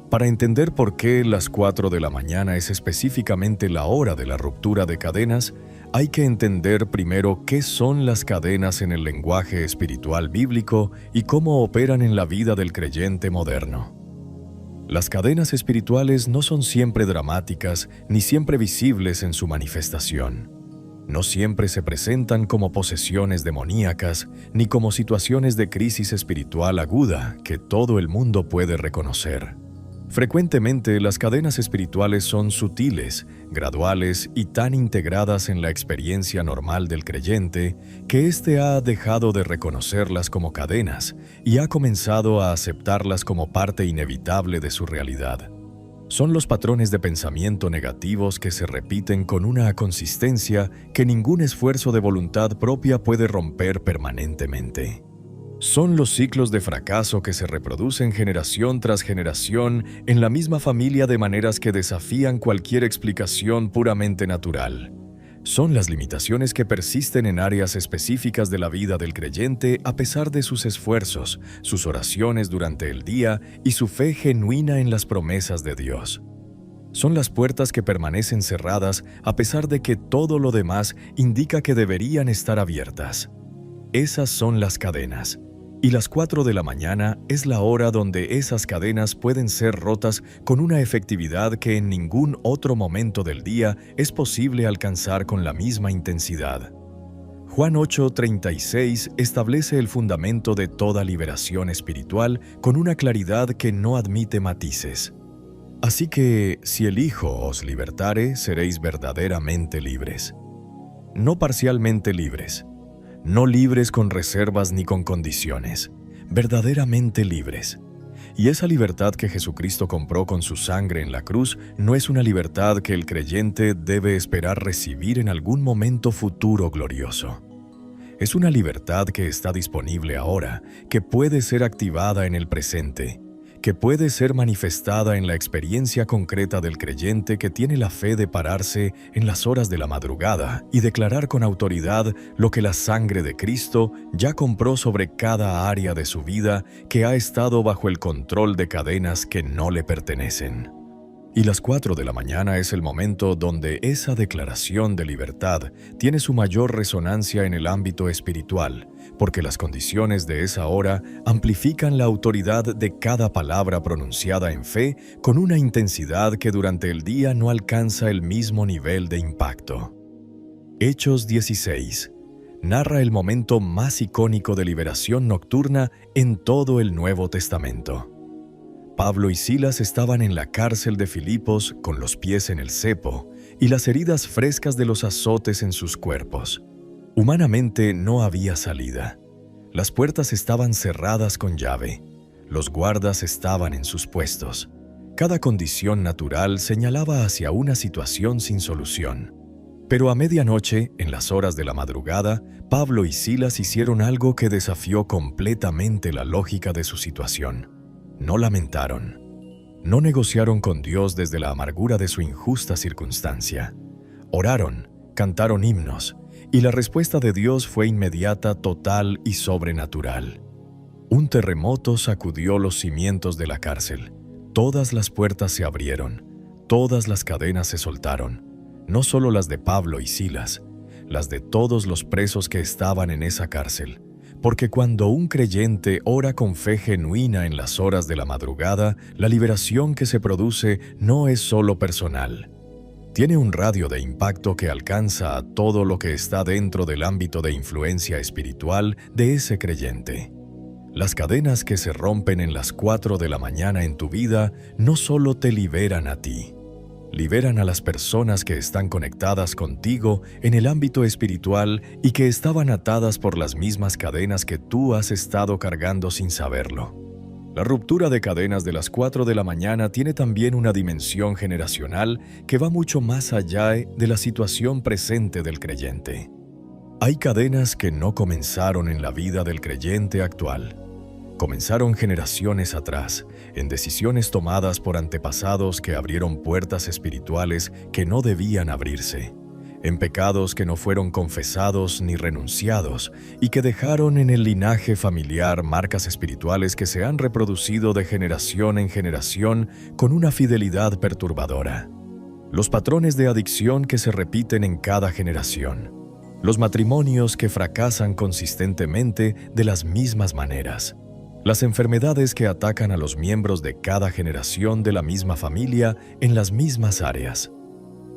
Para entender por qué las 4 de la mañana es específicamente la hora de la ruptura de cadenas, hay que entender primero qué son las cadenas en el lenguaje espiritual bíblico y cómo operan en la vida del creyente moderno. Las cadenas espirituales no son siempre dramáticas ni siempre visibles en su manifestación. No siempre se presentan como posesiones demoníacas ni como situaciones de crisis espiritual aguda que todo el mundo puede reconocer. Frecuentemente, las cadenas espirituales son sutiles, graduales y tan integradas en la experiencia normal del creyente que éste ha dejado de reconocerlas como cadenas y ha comenzado a aceptarlas como parte inevitable de su realidad. Son los patrones de pensamiento negativos que se repiten con una consistencia que ningún esfuerzo de voluntad propia puede romper permanentemente. Son los ciclos de fracaso que se reproducen generación tras generación en la misma familia de maneras que desafían cualquier explicación puramente natural. Son las limitaciones que persisten en áreas específicas de la vida del creyente a pesar de sus esfuerzos, sus oraciones durante el día y su fe genuina en las promesas de Dios. Son las puertas que permanecen cerradas a pesar de que todo lo demás indica que deberían estar abiertas. Esas son las cadenas. Y las 4 de la mañana es la hora donde esas cadenas pueden ser rotas con una efectividad que en ningún otro momento del día es posible alcanzar con la misma intensidad. Juan 8:36 establece el fundamento de toda liberación espiritual con una claridad que no admite matices. Así que, si el Hijo os libertare, seréis verdaderamente libres. No parcialmente libres. No libres con reservas ni con condiciones, verdaderamente libres. Y esa libertad que Jesucristo compró con su sangre en la cruz no es una libertad que el creyente debe esperar recibir en algún momento futuro glorioso. Es una libertad que está disponible ahora, que puede ser activada en el presente, que puede ser manifestada en la experiencia concreta del creyente que tiene la fe de pararse en las horas de la madrugada y declarar con autoridad lo que la sangre de Cristo ya compró sobre cada área de su vida que ha estado bajo el control de cadenas que no le pertenecen. Y las 4 de la mañana es el momento donde esa declaración de libertad tiene su mayor resonancia en el ámbito espiritual, porque las condiciones de esa hora amplifican la autoridad de cada palabra pronunciada en fe con una intensidad que durante el día no alcanza el mismo nivel de impacto. Hechos 16 narra el momento más icónico de liberación nocturna en todo el Nuevo Testamento. Pablo y Silas estaban en la cárcel de Filipos con los pies en el cepo y las heridas frescas de los azotes en sus cuerpos. Humanamente no había salida. Las puertas estaban cerradas con llave. Los guardas estaban en sus puestos. Cada condición natural señalaba hacia una situación sin solución. Pero a medianoche, en las horas de la madrugada, Pablo y Silas hicieron algo que desafió completamente la lógica de su situación. No lamentaron. No negociaron con Dios desde la amargura de su injusta circunstancia. Oraron, cantaron himnos, y la respuesta de Dios fue inmediata, total y sobrenatural. Un terremoto sacudió los cimientos de la cárcel. Todas las puertas se abrieron, todas las cadenas se soltaron, no solo las de Pablo y Silas, las de todos los presos que estaban en esa cárcel. Porque cuando un creyente ora con fe genuina en las horas de la madrugada, la liberación que se produce no es solo personal. Tiene un radio de impacto que alcanza a todo lo que está dentro del ámbito de influencia espiritual de ese creyente. Las cadenas que se rompen en las 4 de la mañana en tu vida no solo te liberan a ti, liberan a las personas que están conectadas contigo en el ámbito espiritual y que estaban atadas por las mismas cadenas que tú has estado cargando sin saberlo. La ruptura de cadenas de las 4 de la mañana tiene también una dimensión generacional que va mucho más allá de la situación presente del creyente. Hay cadenas que no comenzaron en la vida del creyente actual. Comenzaron generaciones atrás, en decisiones tomadas por antepasados que abrieron puertas espirituales que no debían abrirse, en pecados que no fueron confesados ni renunciados y que dejaron en el linaje familiar marcas espirituales que se han reproducido de generación en generación con una fidelidad perturbadora. Los patrones de adicción que se repiten en cada generación. Los matrimonios que fracasan consistentemente de las mismas maneras. Las enfermedades que atacan a los miembros de cada generación de la misma familia en las mismas áreas.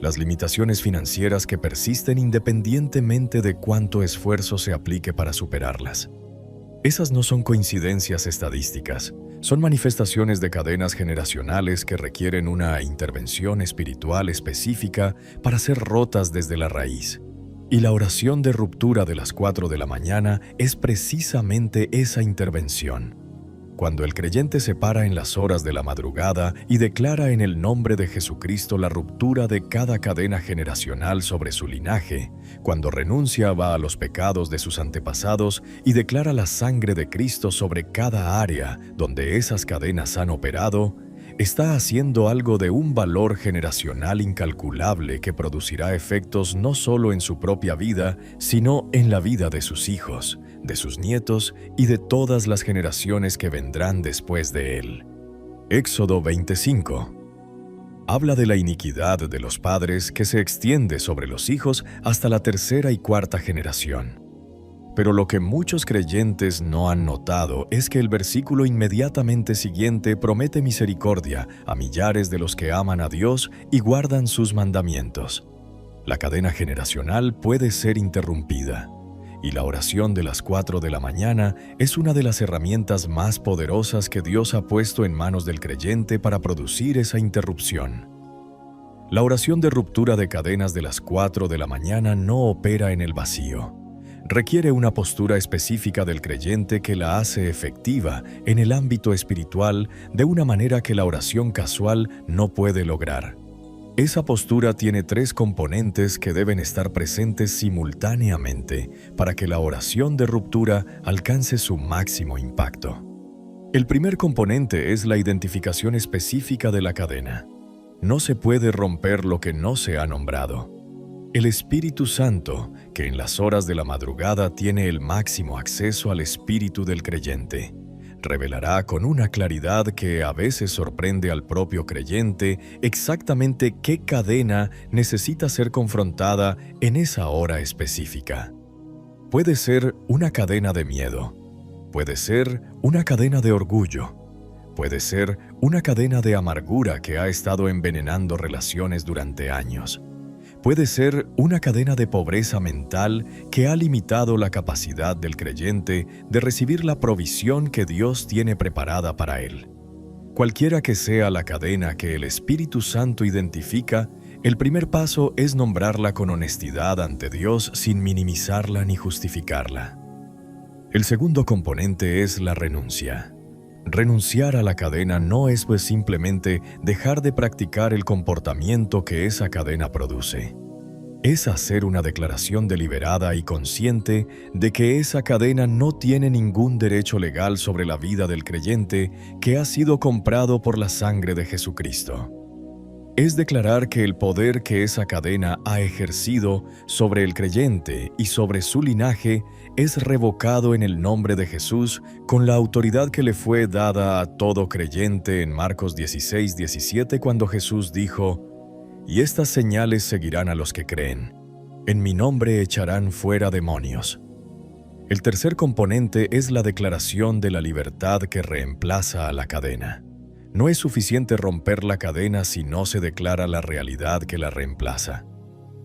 Las limitaciones financieras que persisten independientemente de cuánto esfuerzo se aplique para superarlas. Esas no son coincidencias estadísticas, son manifestaciones de cadenas generacionales que requieren una intervención espiritual específica para ser rotas desde la raíz. Y la oración de ruptura de las 4 de la mañana es precisamente esa intervención. Cuando el creyente se para en las horas de la madrugada y declara en el nombre de Jesucristo la ruptura de cada cadena generacional sobre su linaje, cuando renuncia a los pecados de sus antepasados y declara la sangre de Cristo sobre cada área donde esas cadenas han operado, está haciendo algo de un valor generacional incalculable que producirá efectos no solo en su propia vida, sino en la vida de sus hijos, de sus nietos y de todas las generaciones que vendrán después de él. Éxodo 25. Habla de la iniquidad de los padres que se extiende sobre los hijos hasta la tercera y cuarta generación. Pero lo que muchos creyentes no han notado es que el versículo inmediatamente siguiente promete misericordia a millares de los que aman a Dios y guardan sus mandamientos. La cadena generacional puede ser interrumpida, y la oración de las 4 de la mañana es una de las herramientas más poderosas que Dios ha puesto en manos del creyente para producir esa interrupción. La oración de ruptura de cadenas de las 4 de la mañana no opera en el vacío. Requiere una postura específica del creyente que la hace efectiva en el ámbito espiritual de una manera que la oración casual no puede lograr. Esa postura tiene 3 componentes que deben estar presentes simultáneamente para que la oración de ruptura alcance su máximo impacto. El primer componente es la identificación específica de la cadena. No se puede romper lo que no se ha nombrado. El Espíritu Santo, que en las horas de la madrugada tiene el máximo acceso al espíritu del creyente, revelará con una claridad que a veces sorprende al propio creyente exactamente qué cadena necesita ser confrontada en esa hora específica. Puede ser una cadena de miedo, puede ser una cadena de orgullo, puede ser una cadena de amargura que ha estado envenenando relaciones durante años. Puede ser una cadena de pobreza mental que ha limitado la capacidad del creyente de recibir la provisión que Dios tiene preparada para él. Cualquiera que sea la cadena que el Espíritu Santo identifica, el primer paso es nombrarla con honestidad ante Dios sin minimizarla ni justificarla. El segundo componente es la renuncia. Renunciar a la cadena no es pues simplemente dejar de practicar el comportamiento que esa cadena produce. Es hacer una declaración deliberada y consciente de que esa cadena no tiene ningún derecho legal sobre la vida del creyente que ha sido comprado por la sangre de Jesucristo. Es declarar que el poder que esa cadena ha ejercido sobre el creyente y sobre su linaje es revocado en el nombre de Jesús con la autoridad que le fue dada a todo creyente en Marcos 16:17 cuando Jesús dijo: «Y estas señales seguirán a los que creen. En mi nombre echarán fuera demonios». El tercer componente es la declaración de la libertad que reemplaza a la cadena. No es suficiente romper la cadena si no se declara la realidad que la reemplaza.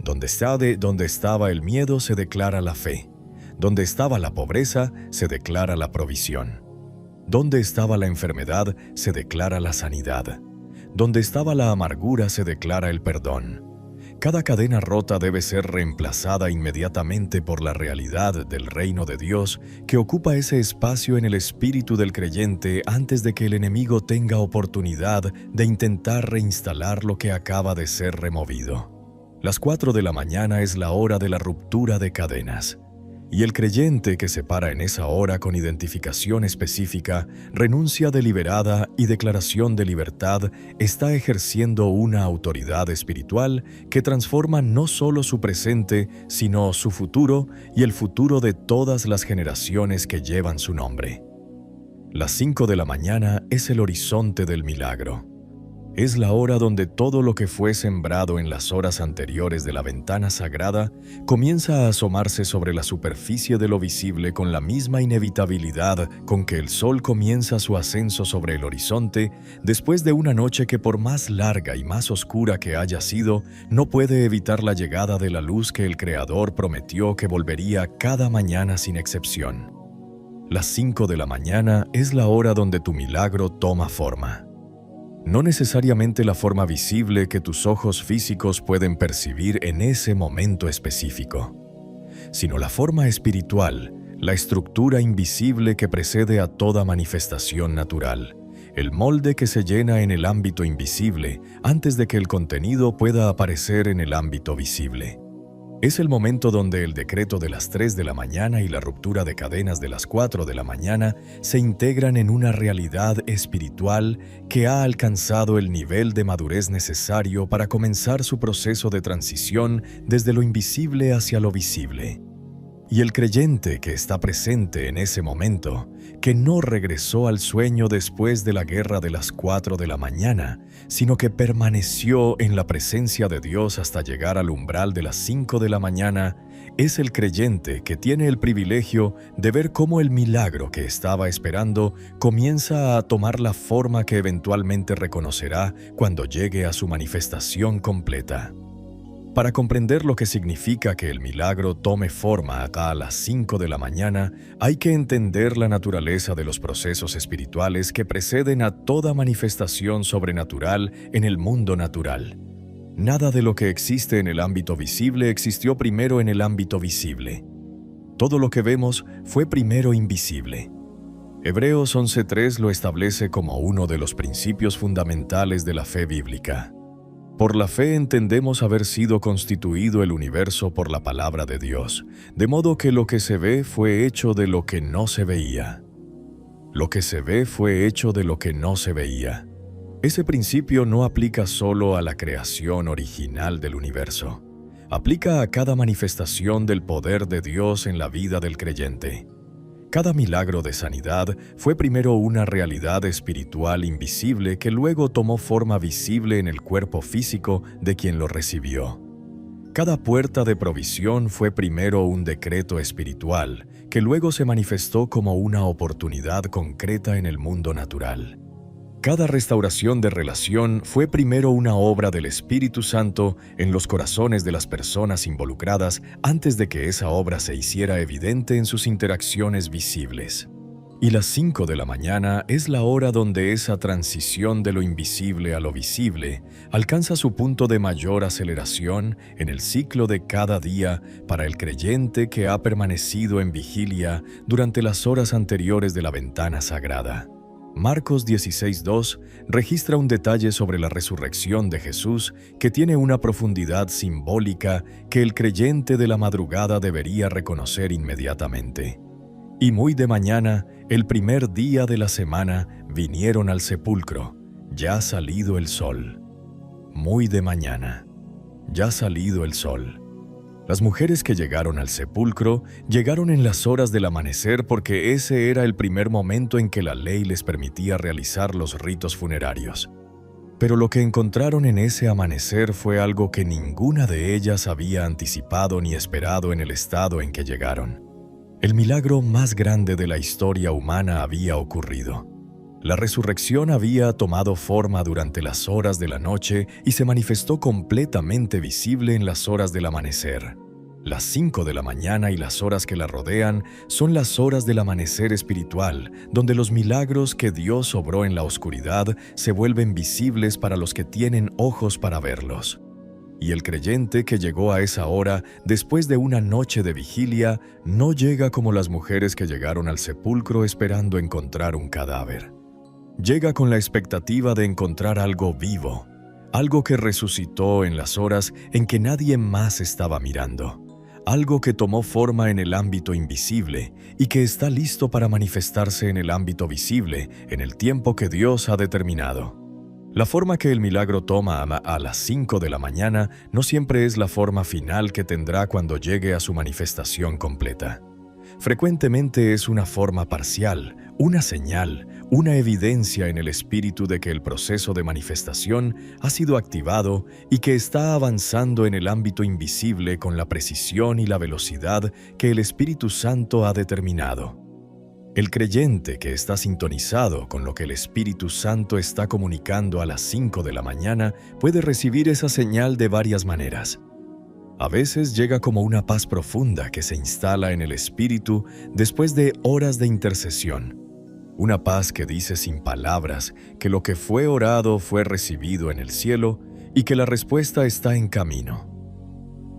Donde estaba el miedo se declara la fe. Donde estaba la pobreza se declara la provisión. Donde estaba la enfermedad se declara la sanidad. Donde estaba la amargura se declara el perdón. Cada cadena rota debe ser reemplazada inmediatamente por la realidad del reino de Dios que ocupa ese espacio en el espíritu del creyente antes de que el enemigo tenga oportunidad de intentar reinstalar lo que acaba de ser removido. Las 4 de la mañana es la hora de la ruptura de cadenas. Y el creyente que se para en esa hora con identificación específica, renuncia deliberada y declaración de libertad está ejerciendo una autoridad espiritual que transforma no solo su presente, sino su futuro y el futuro de todas las generaciones que llevan su nombre. Las 5 de la mañana es el horizonte del milagro. Es la hora donde todo lo que fue sembrado en las horas anteriores de la ventana sagrada comienza a asomarse sobre la superficie de lo visible con la misma inevitabilidad con que el sol comienza su ascenso sobre el horizonte después de una noche que por más larga y más oscura que haya sido, no puede evitar la llegada de la luz que el Creador prometió que volvería cada mañana sin excepción. Las 5 de la mañana es la hora donde tu milagro toma forma. No necesariamente la forma visible que tus ojos físicos pueden percibir en ese momento específico, sino la forma espiritual, la estructura invisible que precede a toda manifestación natural, el molde que se llena en el ámbito invisible antes de que el contenido pueda aparecer en el ámbito visible. Es el momento donde el decreto de las 3 de la mañana y la ruptura de cadenas de las 4 de la mañana se integran en una realidad espiritual que ha alcanzado el nivel de madurez necesario para comenzar su proceso de transición desde lo invisible hacia lo visible. Y el creyente que está presente en ese momento, que no regresó al sueño después de la guerra de las 4 de la mañana, sino que permaneció en la presencia de Dios hasta llegar al umbral de las 5 de la mañana, es el creyente que tiene el privilegio de ver cómo el milagro que estaba esperando comienza a tomar la forma que eventualmente reconocerá cuando llegue a su manifestación completa. Para comprender lo que significa que el milagro tome forma acá a las 5 de la mañana, hay que entender la naturaleza de los procesos espirituales que preceden a toda manifestación sobrenatural en el mundo natural. Nada de lo que existe en el ámbito visible existió primero en el ámbito visible. Todo lo que vemos fue primero invisible. Hebreos 11:3 lo establece como uno de los principios fundamentales de la fe bíblica. Por la fe entendemos haber sido constituido el universo por la palabra de Dios, de modo que lo que se ve fue hecho de lo que no se veía. Lo que se ve fue hecho de lo que no se veía. Ese principio no aplica solo a la creación original del universo. Aplica a cada manifestación del poder de Dios en la vida del creyente. Cada milagro de sanidad fue primero una realidad espiritual invisible que luego tomó forma visible en el cuerpo físico de quien lo recibió. Cada puerta de provisión fue primero un decreto espiritual que luego se manifestó como una oportunidad concreta en el mundo natural. Cada restauración de relación fue primero una obra del Espíritu Santo en los corazones de las personas involucradas antes de que esa obra se hiciera evidente en sus interacciones visibles. Y las 5 de la mañana es la hora donde esa transición de lo invisible a lo visible alcanza su punto de mayor aceleración en el ciclo de cada día para el creyente que ha permanecido en vigilia durante las horas anteriores de la ventana sagrada. Marcos 16:2 registra un detalle sobre la resurrección de Jesús que tiene una profundidad simbólica que el creyente de la madrugada debería reconocer inmediatamente. Y muy de mañana, el primer día de la semana, vinieron al sepulcro, ya salido el sol. Muy de mañana, ya salido el sol. Las mujeres que llegaron al sepulcro llegaron en las horas del amanecer porque ese era el primer momento en que la ley les permitía realizar los ritos funerarios. Pero lo que encontraron en ese amanecer fue algo que ninguna de ellas había anticipado ni esperado en el estado en que llegaron. El milagro más grande de la historia humana había ocurrido. La resurrección había tomado forma durante las horas de la noche y se manifestó completamente visible en las horas del amanecer. Las 5 de la mañana y las horas que la rodean son las horas del amanecer espiritual, donde los milagros que Dios obró en la oscuridad se vuelven visibles para los que tienen ojos para verlos. Y el creyente que llegó a esa hora, después de una noche de vigilia, no llega como las mujeres que llegaron al sepulcro esperando encontrar un cadáver. Llega con la expectativa de encontrar algo vivo, algo que resucitó en las horas en que nadie más estaba mirando, algo que tomó forma en el ámbito invisible y que está listo para manifestarse en el ámbito visible en el tiempo que Dios ha determinado. La forma que el milagro toma a las 5 de la mañana no siempre es la forma final que tendrá cuando llegue a su manifestación completa. Frecuentemente es una forma parcial, una señal, una evidencia en el espíritu de que el proceso de manifestación ha sido activado y que está avanzando en el ámbito invisible con la precisión y la velocidad que el Espíritu Santo ha determinado. El creyente que está sintonizado con lo que el Espíritu Santo está comunicando a las 5 de la mañana puede recibir esa señal de varias maneras. A veces llega como una paz profunda que se instala en el espíritu después de horas de intercesión. Una paz que dice sin palabras que lo que fue orado fue recibido en el cielo y que la respuesta está en camino.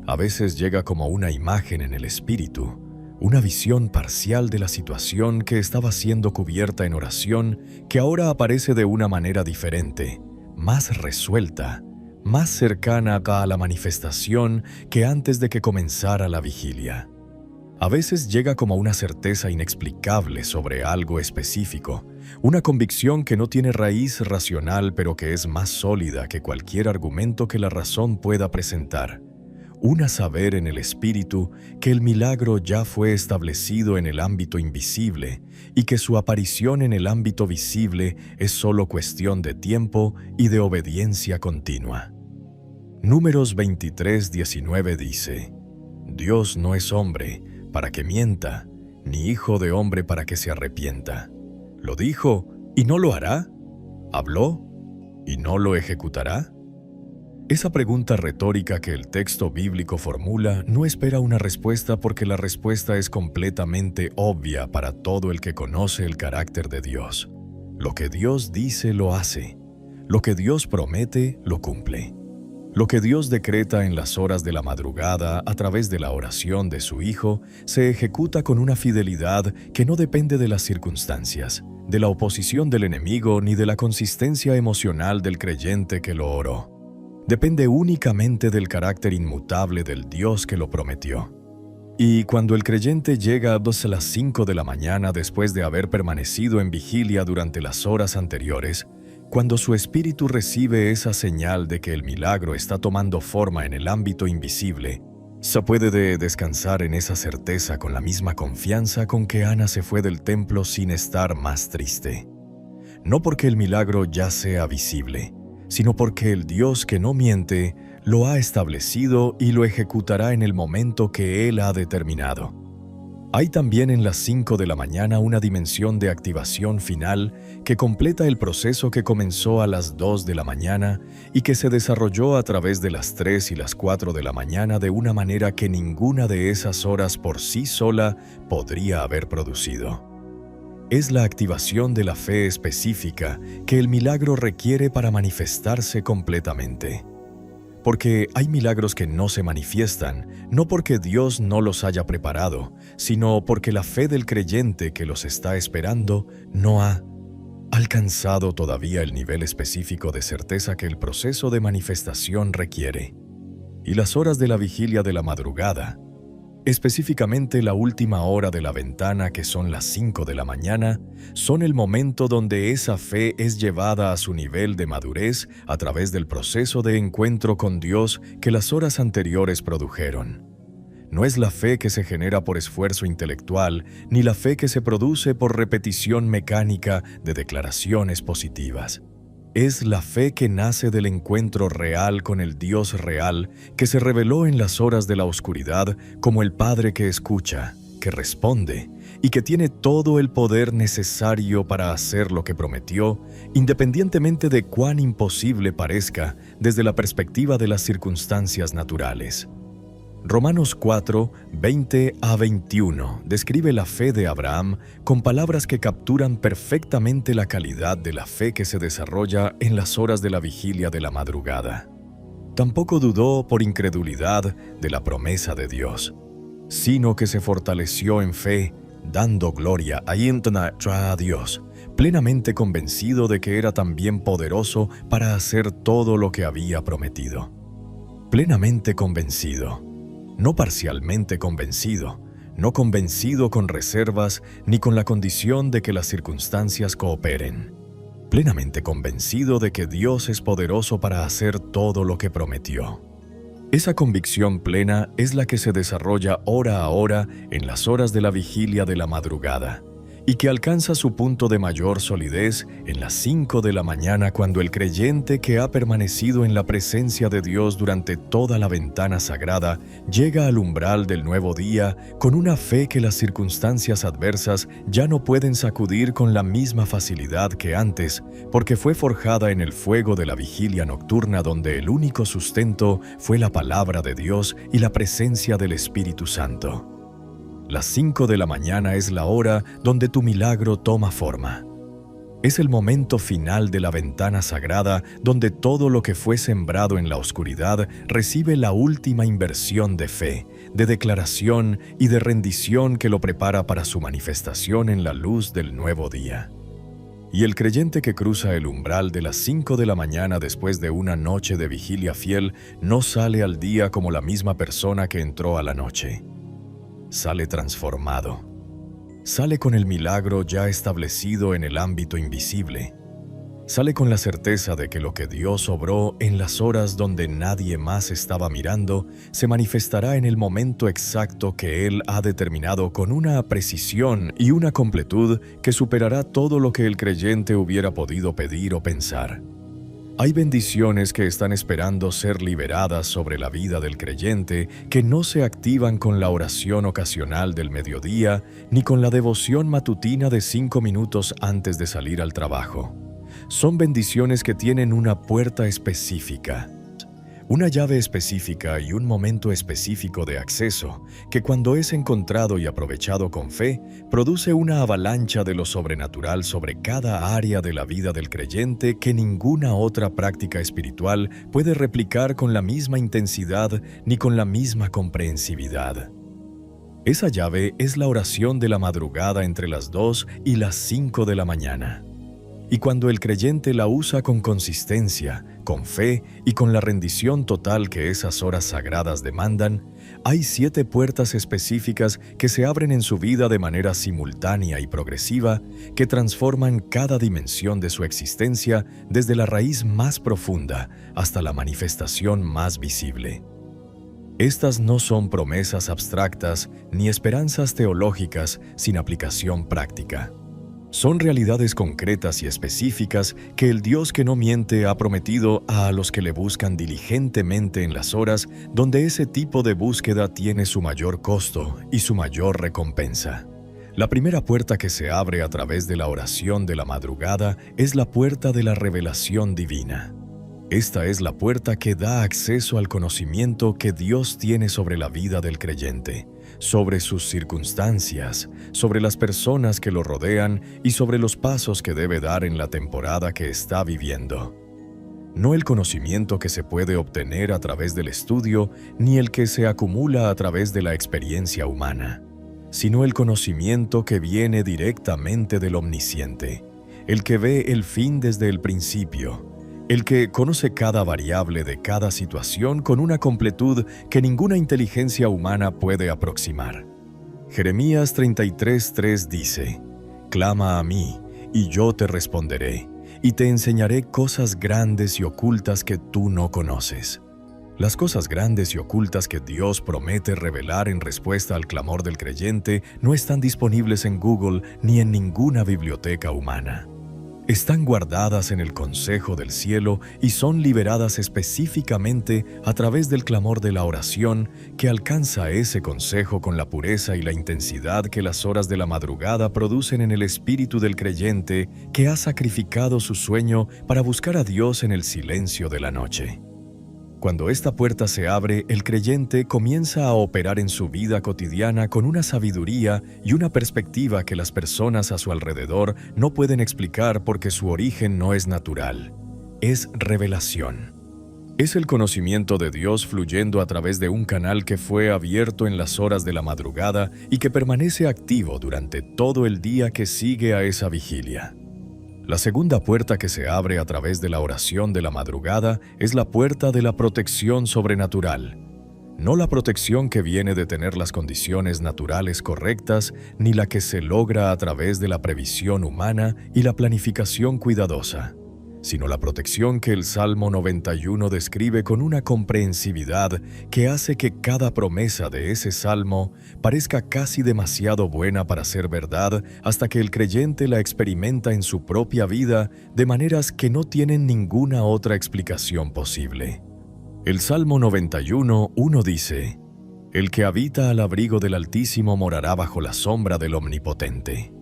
A veces llega como una imagen en el espíritu, una visión parcial de la situación que estaba siendo cubierta en oración que ahora aparece de una manera diferente, más resuelta, más cercana a la manifestación que antes de que comenzara la vigilia. A veces llega como una certeza inexplicable sobre algo específico, una convicción que no tiene raíz racional pero que es más sólida que cualquier argumento que la razón pueda presentar. Un saber en el espíritu que el milagro ya fue establecido en el ámbito invisible y que su aparición en el ámbito visible es solo cuestión de tiempo y de obediencia continua. Números 23:19 dice: Dios no es hombre para que mienta, ni hijo de hombre para que se arrepienta. ¿Lo dijo y no lo hará? ¿Habló y no lo ejecutará? Esa pregunta retórica que el texto bíblico formula no espera una respuesta porque la respuesta es completamente obvia para todo el que conoce el carácter de Dios. Lo que Dios dice lo hace. Lo que Dios promete lo cumple. Lo que Dios decreta en las horas de la madrugada a través de la oración de su Hijo se ejecuta con una fidelidad que no depende de las circunstancias, de la oposición del enemigo ni de la consistencia emocional del creyente que lo oró. Depende únicamente del carácter inmutable del Dios que lo prometió. Y cuando el creyente llega a las 5 de la mañana después de haber permanecido en vigilia durante las horas anteriores, cuando su espíritu recibe esa señal de que el milagro está tomando forma en el ámbito invisible, se puede descansar en esa certeza con la misma confianza con que Ana se fue del templo sin estar más triste. No porque el milagro ya sea visible, sino porque el Dios que no miente lo ha establecido y lo ejecutará en el momento que Él ha determinado. Hay también en las 5 de la mañana una dimensión de activación final que completa el proceso que comenzó a las 2 de la mañana y que se desarrolló a través de las 3 y las 4 de la mañana de una manera que ninguna de esas horas por sí sola podría haber producido. Es la activación de la fe específica que el milagro requiere para manifestarse completamente. Porque hay milagros que no se manifiestan, no porque Dios no los haya preparado, sino porque la fe del creyente que los está esperando no ha alcanzado todavía el nivel específico de certeza que el proceso de manifestación requiere. Y las horas de la vigilia de la madrugada, específicamente la última hora de la ventana, que son las 5 de la mañana, son el momento donde esa fe es llevada a su nivel de madurez a través del proceso de encuentro con Dios que las horas anteriores produjeron. No es la fe que se genera por esfuerzo intelectual, ni la fe que se produce por repetición mecánica de declaraciones positivas. Es la fe que nace del encuentro real con el Dios real que se reveló en las horas de la oscuridad como el Padre que escucha, que responde y que tiene todo el poder necesario para hacer lo que prometió, independientemente de cuán imposible parezca desde la perspectiva de las circunstancias naturales. Romanos 4, 20-21 describe la fe de Abraham con palabras que capturan perfectamente la calidad de la fe que se desarrolla en las horas de la vigilia de la madrugada. Tampoco dudó por incredulidad de la promesa de Dios, sino que se fortaleció en fe, dando gloria a Dios, plenamente convencido de que era también poderoso para hacer todo lo que había prometido. Plenamente convencido. No parcialmente convencido, no convencido con reservas ni con la condición de que las circunstancias cooperen. Plenamente convencido de que Dios es poderoso para hacer todo lo que prometió. Esa convicción plena es la que se desarrolla hora a hora en las horas de la vigilia de la madrugada, y que alcanza su punto de mayor solidez en las 5 de la mañana cuando el creyente que ha permanecido en la presencia de Dios durante toda la ventana sagrada llega al umbral del nuevo día con una fe que las circunstancias adversas ya no pueden sacudir con la misma facilidad que antes, porque fue forjada en el fuego de la vigilia nocturna donde el único sustento fue la palabra de Dios y la presencia del Espíritu Santo. Las 5 de la mañana es la hora donde tu milagro toma forma. Es el momento final de la ventana sagrada donde todo lo que fue sembrado en la oscuridad recibe la última inversión de fe, de declaración y de rendición que lo prepara para su manifestación en la luz del nuevo día. Y el creyente que cruza el umbral de las 5 de la mañana después de una noche de vigilia fiel no sale al día como la misma persona que entró a la noche. Sale transformado. Sale con el milagro ya establecido en el ámbito invisible. Sale con la certeza de que lo que Dios obró en las horas donde nadie más estaba mirando se manifestará en el momento exacto que Él ha determinado con una precisión y una completud que superará todo lo que el creyente hubiera podido pedir o pensar. Hay bendiciones que están esperando ser liberadas sobre la vida del creyente que no se activan con la oración ocasional del mediodía ni con la devoción matutina de 5 minutos antes de salir al trabajo. Son bendiciones que tienen una puerta específica, una llave específica y un momento específico de acceso, que cuando es encontrado y aprovechado con fe, produce una avalancha de lo sobrenatural sobre cada área de la vida del creyente que ninguna otra práctica espiritual puede replicar con la misma intensidad ni con la misma comprensividad. Esa llave es la oración de la madrugada entre las 2 y las 5 de la mañana. Y cuando el creyente la usa con consistencia, con fe y con la rendición total que esas horas sagradas demandan, hay 7 puertas específicas que se abren en su vida de manera simultánea y progresiva, que transforman cada dimensión de su existencia desde la raíz más profunda hasta la manifestación más visible. Estas no son promesas abstractas ni esperanzas teológicas sin aplicación práctica. Son realidades concretas y específicas que el Dios que no miente ha prometido a los que le buscan diligentemente en las horas donde ese tipo de búsqueda tiene su mayor costo y su mayor recompensa. La primera puerta que se abre a través de la oración de la madrugada es la puerta de la revelación divina. Esta es la puerta que da acceso al conocimiento que Dios tiene sobre la vida del creyente, sobre sus circunstancias, sobre las personas que lo rodean y sobre los pasos que debe dar en la temporada que está viviendo. No el conocimiento que se puede obtener a través del estudio, ni el que se acumula a través de la experiencia humana, sino el conocimiento que viene directamente del Omnisciente, el que ve el fin desde el principio, el que conoce cada variable de cada situación con una completud que ninguna inteligencia humana puede aproximar. Jeremías 33:3 dice: «Clama a mí, y yo te responderé, y te enseñaré cosas grandes y ocultas que tú no conoces». Las cosas grandes y ocultas que Dios promete revelar en respuesta al clamor del creyente no están disponibles en Google ni en ninguna biblioteca humana. Están guardadas en el consejo del cielo y son liberadas específicamente a través del clamor de la oración que alcanza ese consejo con la pureza y la intensidad que las horas de la madrugada producen en el espíritu del creyente que ha sacrificado su sueño para buscar a Dios en el silencio de la noche. Cuando esta puerta se abre, el creyente comienza a operar en su vida cotidiana con una sabiduría y una perspectiva que las personas a su alrededor no pueden explicar porque su origen no es natural. Es revelación. Es el conocimiento de Dios fluyendo a través de un canal que fue abierto en las horas de la madrugada y que permanece activo durante todo el día que sigue a esa vigilia. La segunda puerta que se abre a través de la oración de la madrugada es la puerta de la protección sobrenatural. No la protección que viene de tener las condiciones naturales correctas, ni la que se logra a través de la previsión humana y la planificación cuidadosa, sino la protección que el Salmo 91 describe con una comprensividad que hace que cada promesa de ese salmo parezca casi demasiado buena para ser verdad hasta que el creyente la experimenta en su propia vida de maneras que no tienen ninguna otra explicación posible. El Salmo 91:1 dice: «El que habita al abrigo del Altísimo morará bajo la sombra del Omnipotente».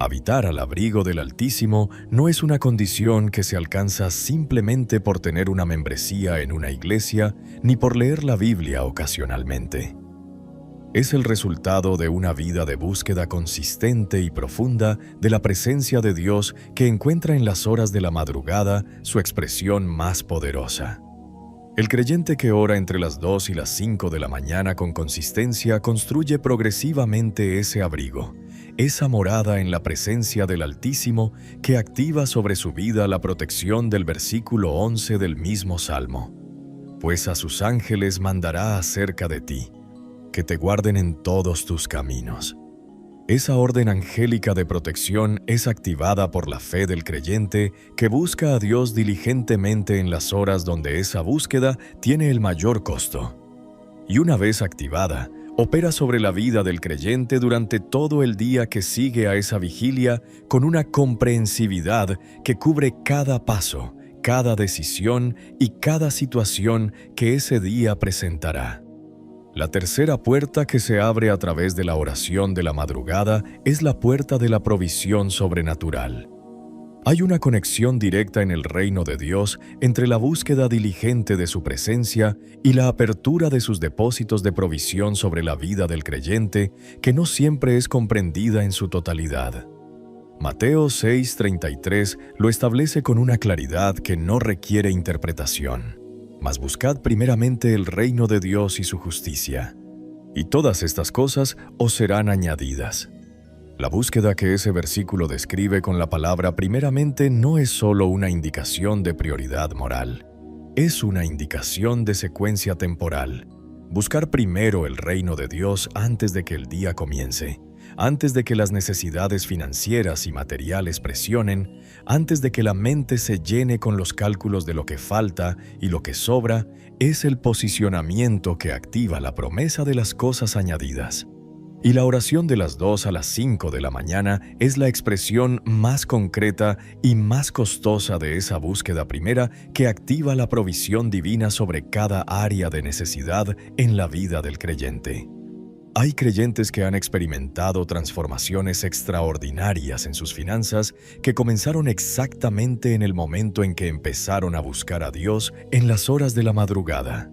Habitar al abrigo del Altísimo no es una condición que se alcanza simplemente por tener una membresía en una iglesia ni por leer la Biblia ocasionalmente. Es el resultado de una vida de búsqueda consistente y profunda de la presencia de Dios que encuentra en las horas de la madrugada su expresión más poderosa. El creyente que ora entre las 2 y las 5 de la mañana con consistencia construye progresivamente ese abrigo, esa morada en la presencia del Altísimo que activa sobre su vida la protección del versículo 11 del mismo Salmo. Pues a sus ángeles mandará acerca de ti, que te guarden en todos tus caminos. Esa orden angélica de protección es activada por la fe del creyente que busca a Dios diligentemente en las horas donde esa búsqueda tiene el mayor costo. Y una vez activada, opera sobre la vida del creyente durante todo el día que sigue a esa vigilia con una comprensividad que cubre cada paso, cada decisión y cada situación que ese día presentará. La tercera puerta que se abre a través de la oración de la madrugada es la puerta de la provisión sobrenatural. Hay una conexión directa en el reino de Dios entre la búsqueda diligente de su presencia y la apertura de sus depósitos de provisión sobre la vida del creyente, que no siempre es comprendida en su totalidad. Mateo 6:33 lo establece con una claridad que no requiere interpretación. Mas buscad primeramente el reino de Dios y su justicia, y todas estas cosas os serán añadidas. La búsqueda que ese versículo describe con la palabra primeramente no es solo una indicación de prioridad moral, es una indicación de secuencia temporal. Buscar primero el reino de Dios antes de que el día comience, antes de que las necesidades financieras y materiales presionen, antes de que la mente se llene con los cálculos de lo que falta y lo que sobra, es el posicionamiento que activa la promesa de las cosas añadidas. Y la oración de las 2 a las 5 de la mañana es la expresión más concreta y más costosa de esa búsqueda primera que activa la provisión divina sobre cada área de necesidad en la vida del creyente. Hay creyentes que han experimentado transformaciones extraordinarias en sus finanzas que comenzaron exactamente en el momento en que empezaron a buscar a Dios en las horas de la madrugada.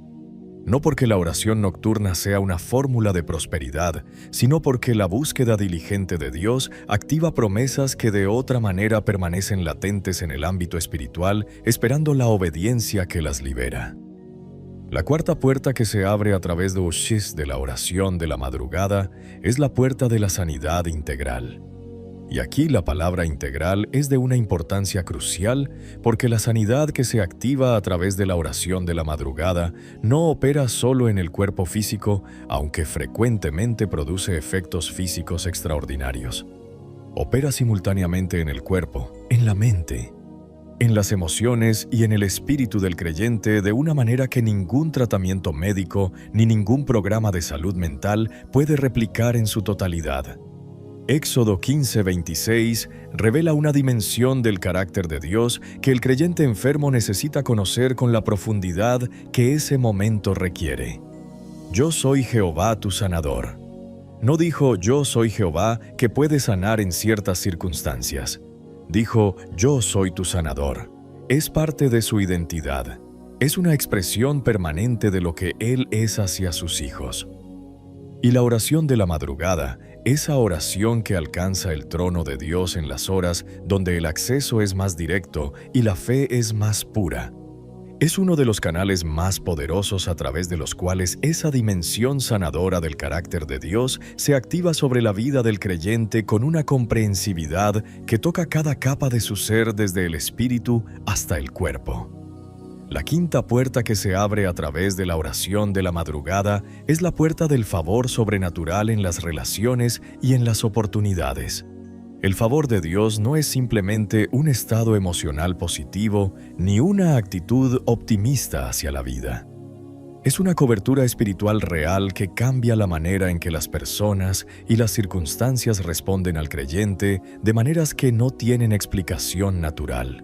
No porque la oración nocturna sea una fórmula de prosperidad, sino porque la búsqueda diligente de Dios activa promesas que de otra manera permanecen latentes en el ámbito espiritual, esperando la obediencia que las libera. La cuarta puerta que se abre a través de la oración de la madrugada es la puerta de la sanidad integral. Y aquí la palabra integral es de una importancia crucial porque la sanidad que se activa a través de la oración de la madrugada no opera solo en el cuerpo físico, aunque frecuentemente produce efectos físicos extraordinarios. Opera simultáneamente en el cuerpo, en la mente, en las emociones y en el espíritu del creyente de una manera que ningún tratamiento médico ni ningún programa de salud mental puede replicar en su totalidad. Éxodo 15:26 revela una dimensión del carácter de Dios que el creyente enfermo necesita conocer con la profundidad que ese momento requiere. Yo soy Jehová tu sanador. No dijo yo soy Jehová que puede sanar en ciertas circunstancias. Dijo yo soy tu sanador. Es parte de su identidad. Es una expresión permanente de lo que Él es hacia sus hijos. Y la oración de la madrugada, esa oración que alcanza el trono de Dios en las horas donde el acceso es más directo y la fe es más pura, es uno de los canales más poderosos a través de los cuales esa dimensión sanadora del carácter de Dios se activa sobre la vida del creyente con una comprensividad que toca cada capa de su ser desde el espíritu hasta el cuerpo. La quinta puerta que se abre a través de la oración de la madrugada es la puerta del favor sobrenatural en las relaciones y en las oportunidades. El favor de Dios no es simplemente un estado emocional positivo ni una actitud optimista hacia la vida. Es una cobertura espiritual real que cambia la manera en que las personas y las circunstancias responden al creyente de maneras que no tienen explicación natural.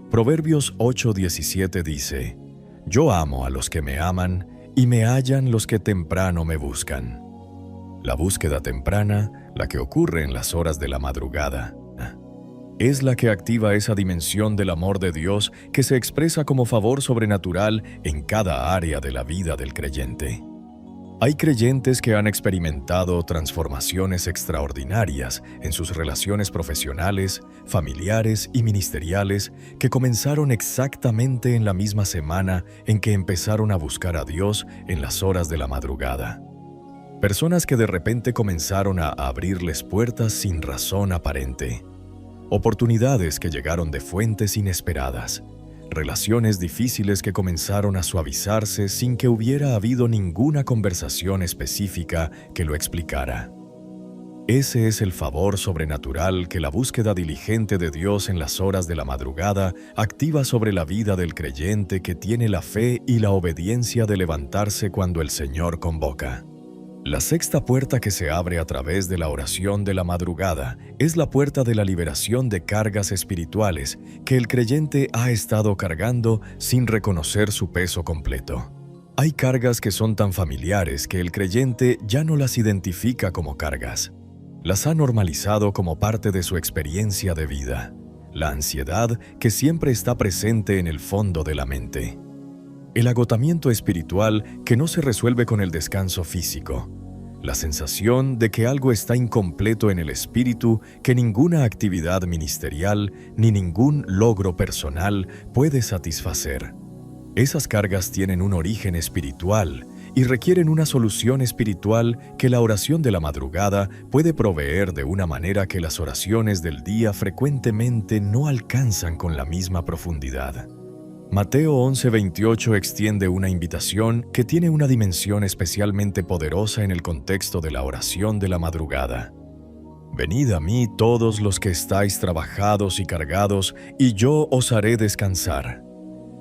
Proverbios 8:17 dice: Yo amo a los que me aman y me hallan los que temprano me buscan. La búsqueda temprana, la que ocurre en las horas de la madrugada, es la que activa esa dimensión del amor de Dios que se expresa como favor sobrenatural en cada área de la vida del creyente. Hay creyentes que han experimentado transformaciones extraordinarias en sus relaciones profesionales, familiares y ministeriales que comenzaron exactamente en la misma semana en que empezaron a buscar a Dios en las horas de la madrugada. Personas que de repente comenzaron a abrirles puertas sin razón aparente. Oportunidades que llegaron de fuentes inesperadas. Relaciones difíciles que comenzaron a suavizarse sin que hubiera habido ninguna conversación específica que lo explicara. Ese es el favor sobrenatural que la búsqueda diligente de Dios en las horas de la madrugada activa sobre la vida del creyente que tiene la fe y la obediencia de levantarse cuando el Señor convoca. La sexta puerta que se abre a través de la oración de la madrugada es la puerta de la liberación de cargas espirituales que el creyente ha estado cargando sin reconocer su peso completo. Hay cargas que son tan familiares que el creyente ya no las identifica como cargas. Las ha normalizado como parte de su experiencia de vida. La ansiedad que siempre está presente en el fondo de la mente. El agotamiento espiritual que no se resuelve con el descanso físico. La sensación de que algo está incompleto en el espíritu que ninguna actividad ministerial ni ningún logro personal puede satisfacer. Esas cargas tienen un origen espiritual y requieren una solución espiritual que la oración de la madrugada puede proveer de una manera que las oraciones del día frecuentemente no alcanzan con la misma profundidad. Mateo 11:28 extiende una invitación que tiene una dimensión especialmente poderosa en el contexto de la oración de la madrugada. Venid a mí todos los que estáis trabajados y cargados, y yo os haré descansar.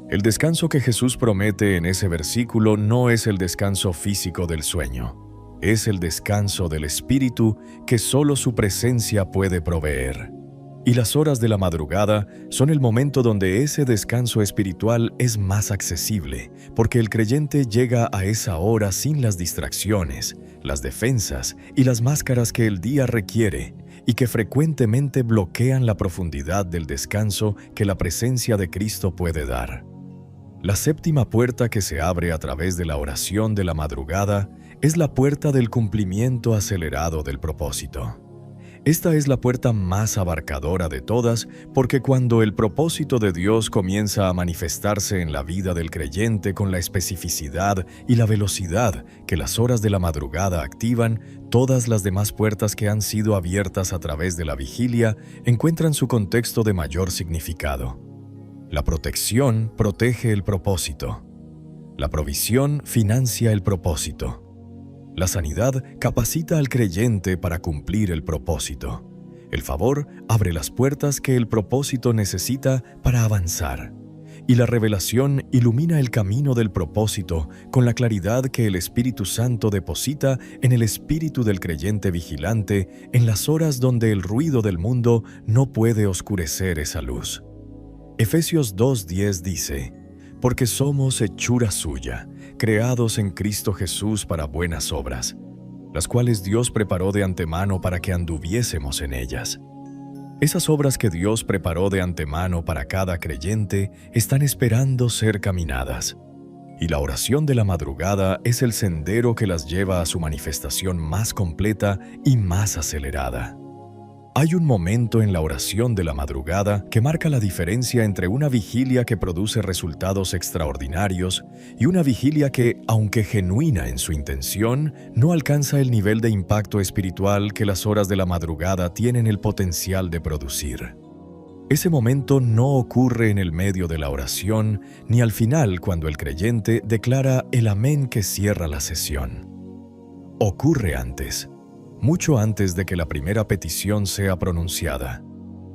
El descanso que Jesús promete en ese versículo no es el descanso físico del sueño, es el descanso del espíritu que solo su presencia puede proveer. Y las horas de la madrugada son el momento donde ese descanso espiritual es más accesible, porque el creyente llega a esa hora sin las distracciones, las defensas y las máscaras que el día requiere, y que frecuentemente bloquean la profundidad del descanso que la presencia de Cristo puede dar. La séptima puerta que se abre a través de la oración de la madrugada es la puerta del cumplimiento acelerado del propósito. Esta es la puerta más abarcadora de todas, porque cuando el propósito de Dios comienza a manifestarse en la vida del creyente con la especificidad y la velocidad que las horas de la madrugada activan, todas las demás puertas que han sido abiertas a través de la vigilia encuentran su contexto de mayor significado. La protección protege el propósito. La provisión financia el propósito. La sanidad capacita al creyente para cumplir el propósito. El favor abre las puertas que el propósito necesita para avanzar. Y la revelación ilumina el camino del propósito con la claridad que el Espíritu Santo deposita en el espíritu del creyente vigilante en las horas donde el ruido del mundo no puede oscurecer esa luz. Efesios 2:10 dice: porque somos hechura suya, creados en Cristo Jesús para buenas obras, las cuales Dios preparó de antemano para que anduviésemos en ellas. Esas obras que Dios preparó de antemano para cada creyente están esperando ser caminadas. Y la oración de la madrugada es el sendero que las lleva a su manifestación más completa y más acelerada. Hay un momento en la oración de la madrugada que marca la diferencia entre una vigilia que produce resultados extraordinarios y una vigilia que, aunque genuina en su intención, no alcanza el nivel de impacto espiritual que las horas de la madrugada tienen el potencial de producir. Ese momento no ocurre en el medio de la oración ni al final cuando el creyente declara el amén que cierra la sesión. Ocurre antes. Mucho antes de que la primera petición sea pronunciada,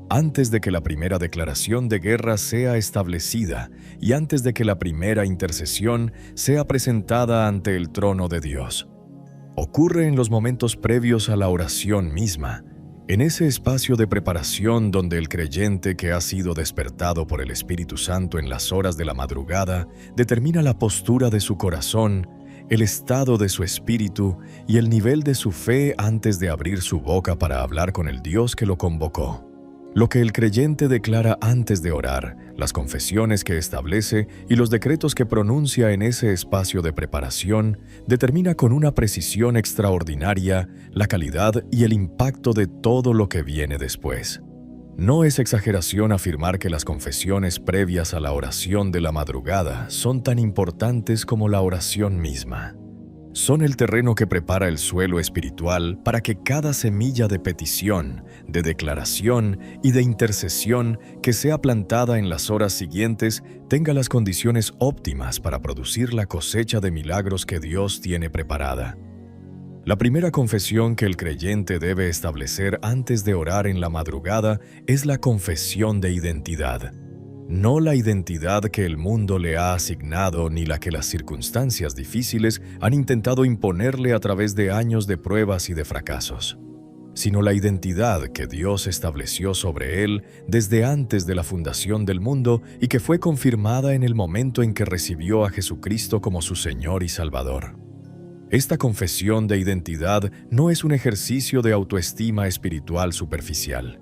antes de que la primera declaración de guerra sea establecida y antes de que la primera intercesión sea presentada ante el trono de Dios. Ocurre en los momentos previos a la oración misma, en ese espacio de preparación donde el creyente que ha sido despertado por el Espíritu Santo en las horas de la madrugada determina la postura de su corazón, el estado de su espíritu y el nivel de su fe antes de abrir su boca para hablar con el Dios que lo convocó. Lo que el creyente declara antes de orar, las confesiones que establece y los decretos que pronuncia en ese espacio de preparación, determina con una precisión extraordinaria la calidad y el impacto de todo lo que viene después. No es exageración afirmar que las confesiones previas a la oración de la madrugada son tan importantes como la oración misma. Son el terreno que prepara el suelo espiritual para que cada semilla de petición, de declaración y de intercesión que sea plantada en las horas siguientes tenga las condiciones óptimas para producir la cosecha de milagros que Dios tiene preparada. La primera confesión que el creyente debe establecer antes de orar en la madrugada es la confesión de identidad. No la identidad que el mundo le ha asignado ni la que las circunstancias difíciles han intentado imponerle a través de años de pruebas y de fracasos, sino la identidad que Dios estableció sobre él desde antes de la fundación del mundo y que fue confirmada en el momento en que recibió a Jesucristo como su Señor y Salvador. Esta confesión de identidad no es un ejercicio de autoestima espiritual superficial.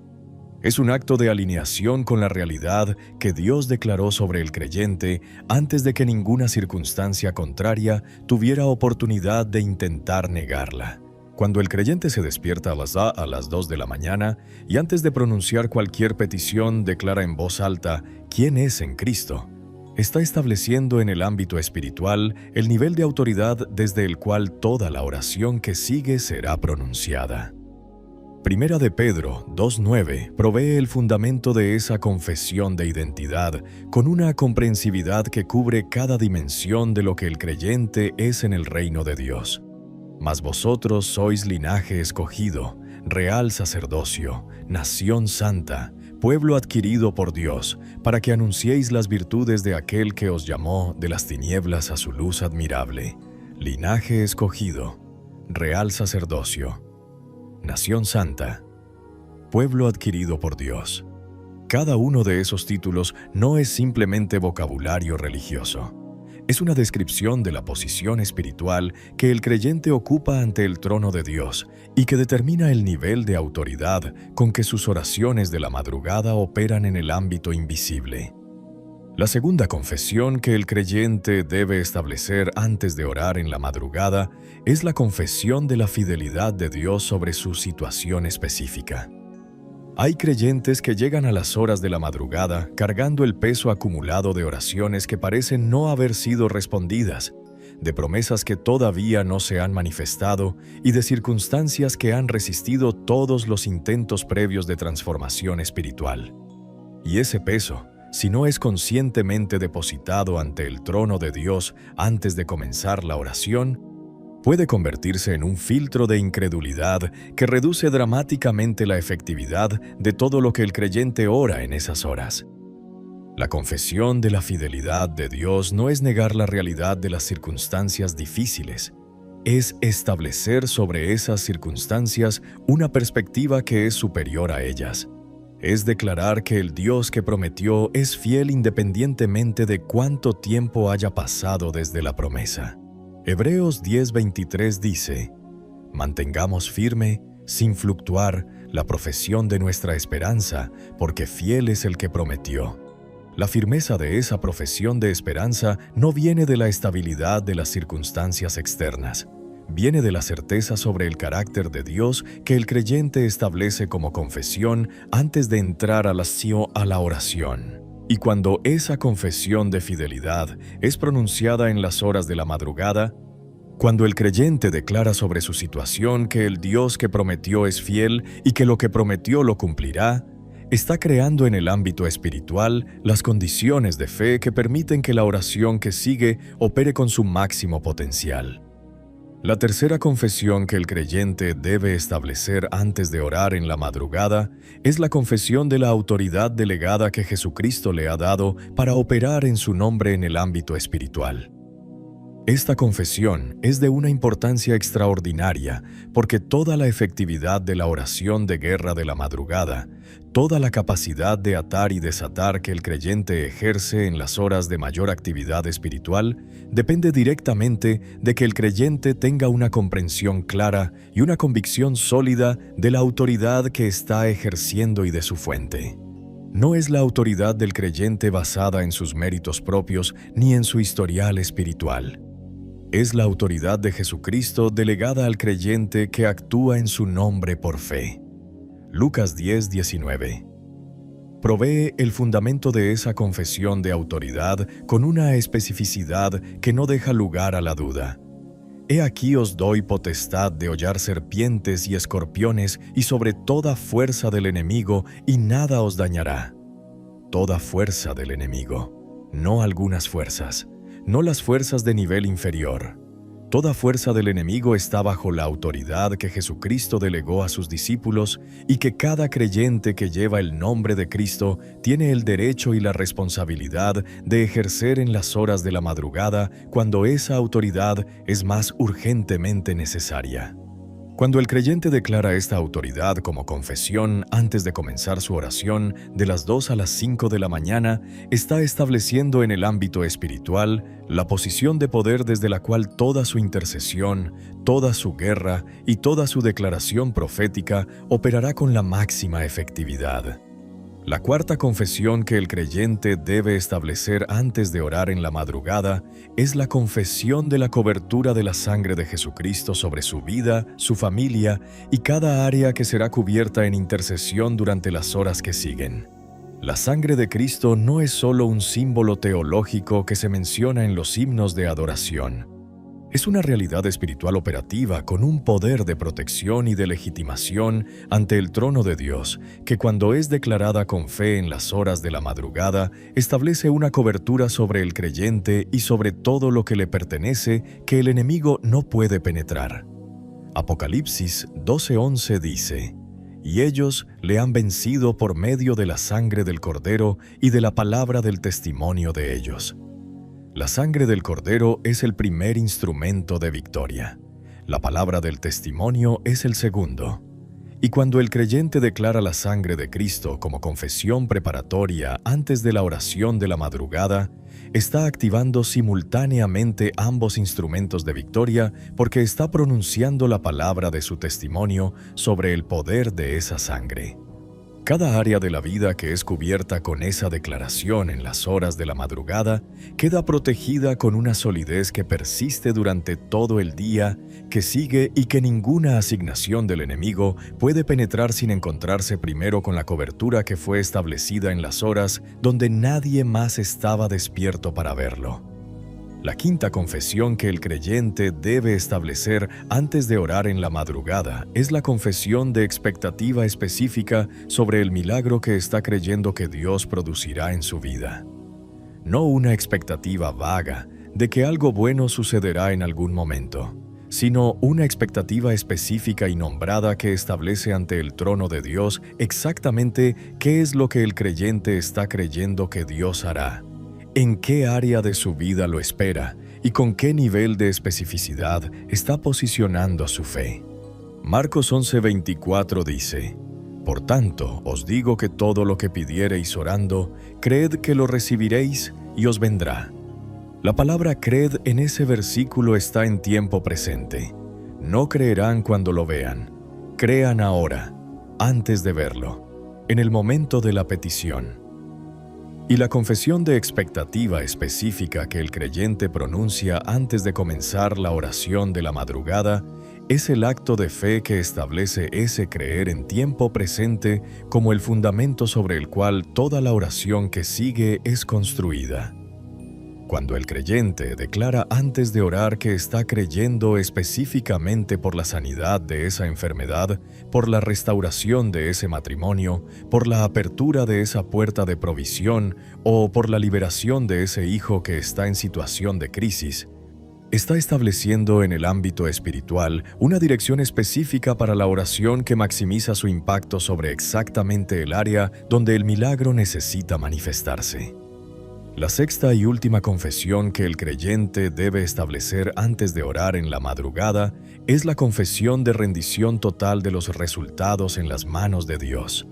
Es un acto de alineación con la realidad que Dios declaró sobre el creyente antes de que ninguna circunstancia contraria tuviera oportunidad de intentar negarla. Cuando el creyente se despierta a las 2 de la mañana y antes de pronunciar cualquier petición declara en voz alta quién es en Cristo, está estableciendo en el ámbito espiritual el nivel de autoridad desde el cual toda la oración que sigue será pronunciada. Primera de Pedro 2:9 provee el fundamento de esa confesión de identidad con una comprensividad que cubre cada dimensión de lo que el creyente es en el reino de Dios. Mas vosotros sois linaje escogido, real sacerdocio, nación santa, pueblo adquirido por Dios, para que anunciéis las virtudes de aquel que os llamó de las tinieblas a su luz admirable. Linaje escogido, real sacerdocio, nación santa, pueblo adquirido por Dios. Cada uno de esos títulos no es simplemente vocabulario religioso. Es una descripción de la posición espiritual que el creyente ocupa ante el trono de Dios y que determina el nivel de autoridad con que sus oraciones de la madrugada operan en el ámbito invisible. La segunda confesión que el creyente debe establecer antes de orar en la madrugada es la confesión de la fidelidad de Dios sobre su situación específica. Hay creyentes que llegan a las horas de la madrugada cargando el peso acumulado de oraciones que parecen no haber sido respondidas, de promesas que todavía no se han manifestado y de circunstancias que han resistido todos los intentos previos de transformación espiritual. Y ese peso, si no es conscientemente depositado ante el trono de Dios antes de comenzar la oración, puede convertirse en un filtro de incredulidad que reduce dramáticamente la efectividad de todo lo que el creyente ora en esas horas. La confesión de la fidelidad de Dios no es negar la realidad de las circunstancias difíciles, es establecer sobre esas circunstancias una perspectiva que es superior a ellas. Es declarar que el Dios que prometió es fiel independientemente de cuánto tiempo haya pasado desde la promesa. Hebreos 10:23 dice: mantengamos firme, sin fluctuar, la profesión de nuestra esperanza, porque fiel es el que prometió. La firmeza de esa profesión de esperanza no viene de la estabilidad de las circunstancias externas. Viene de la certeza sobre el carácter de Dios que el creyente establece como confesión antes de entrar a la oración. Y cuando esa confesión de fidelidad es pronunciada en las horas de la madrugada, cuando el creyente declara sobre su situación que el Dios que prometió es fiel y que lo que prometió lo cumplirá, está creando en el ámbito espiritual las condiciones de fe que permiten que la oración que sigue opere con su máximo potencial. La tercera confesión que el creyente debe establecer antes de orar en la madrugada es la confesión de la autoridad delegada que Jesucristo le ha dado para operar en su nombre en el ámbito espiritual. Esta confesión es de una importancia extraordinaria porque toda la efectividad de la oración de guerra de la madrugada, toda la capacidad de atar y desatar que el creyente ejerce en las horas de mayor actividad espiritual, depende directamente de que el creyente tenga una comprensión clara y una convicción sólida de la autoridad que está ejerciendo y de su fuente. No es la autoridad del creyente basada en sus méritos propios ni en su historial espiritual. Es la autoridad de Jesucristo delegada al creyente que actúa en su nombre por fe. Lucas 10:19. Provee el fundamento de esa confesión de autoridad con una especificidad que no deja lugar a la duda. He aquí os doy potestad de hollar serpientes y escorpiones y sobre toda fuerza del enemigo, y nada os dañará. Toda fuerza del enemigo, no algunas fuerzas, no las fuerzas de nivel inferior. Toda fuerza del enemigo está bajo la autoridad que Jesucristo delegó a sus discípulos y que cada creyente que lleva el nombre de Cristo tiene el derecho y la responsabilidad de ejercer en las horas de la madrugada cuando esa autoridad es más urgentemente necesaria. Cuando el creyente declara esta autoridad como confesión antes de comenzar su oración de las 2 a las 5 de la mañana, está estableciendo en el ámbito espiritual la posición de poder desde la cual toda su intercesión, toda su guerra y toda su declaración profética operará con la máxima efectividad. La cuarta confesión que el creyente debe establecer antes de orar en la madrugada es la confesión de la cobertura de la sangre de Jesucristo sobre su vida, su familia y cada área que será cubierta en intercesión durante las horas que siguen. La sangre de Cristo no es solo un símbolo teológico que se menciona en los himnos de adoración. Es una realidad espiritual operativa con un poder de protección y de legitimación ante el trono de Dios, que cuando es declarada con fe en las horas de la madrugada, establece una cobertura sobre el creyente y sobre todo lo que le pertenece que el enemigo no puede penetrar. Apocalipsis 12:11 dice: «Y ellos le han vencido por medio de la sangre del Cordero y de la palabra del testimonio de ellos». La sangre del Cordero es el primer instrumento de victoria. La palabra del testimonio es el segundo. Y cuando el creyente declara la sangre de Cristo como confesión preparatoria antes de la oración de la madrugada, está activando simultáneamente ambos instrumentos de victoria porque está pronunciando la palabra de su testimonio sobre el poder de esa sangre. Cada área de la vida que es cubierta con esa declaración en las horas de la madrugada queda protegida con una solidez que persiste durante todo el día, que sigue y que ninguna asignación del enemigo puede penetrar sin encontrarse primero con la cobertura que fue establecida en las horas donde nadie más estaba despierto para verlo. La quinta confesión que el creyente debe establecer antes de orar en la madrugada es la confesión de expectativa específica sobre el milagro que está creyendo que Dios producirá en su vida. No una expectativa vaga de que algo bueno sucederá en algún momento, sino una expectativa específica y nombrada que establece ante el trono de Dios exactamente qué es lo que el creyente está creyendo que Dios hará. ¿En qué área de su vida lo espera y con qué nivel de especificidad está posicionando su fe? Marcos 11:24 dice: «Por tanto, os digo que todo lo que pidiereis orando, creed que lo recibiréis y os vendrá». La palabra creed en ese versículo está en tiempo presente. No creerán cuando lo vean. Crean ahora, antes de verlo, en el momento de la petición. Y la confesión de expectativa específica que el creyente pronuncia antes de comenzar la oración de la madrugada es el acto de fe que establece ese creer en tiempo presente como el fundamento sobre el cual toda la oración que sigue es construida. Cuando el creyente declara antes de orar que está creyendo específicamente por la sanidad de esa enfermedad, por la restauración de ese matrimonio, por la apertura de esa puerta de provisión o por la liberación de ese hijo que está en situación de crisis, está estableciendo en el ámbito espiritual una dirección específica para la oración que maximiza su impacto sobre exactamente el área donde el milagro necesita manifestarse. La sexta y última confesión que el creyente debe establecer antes de orar en la madrugada es la confesión de rendición total de los resultados en las manos de Dios.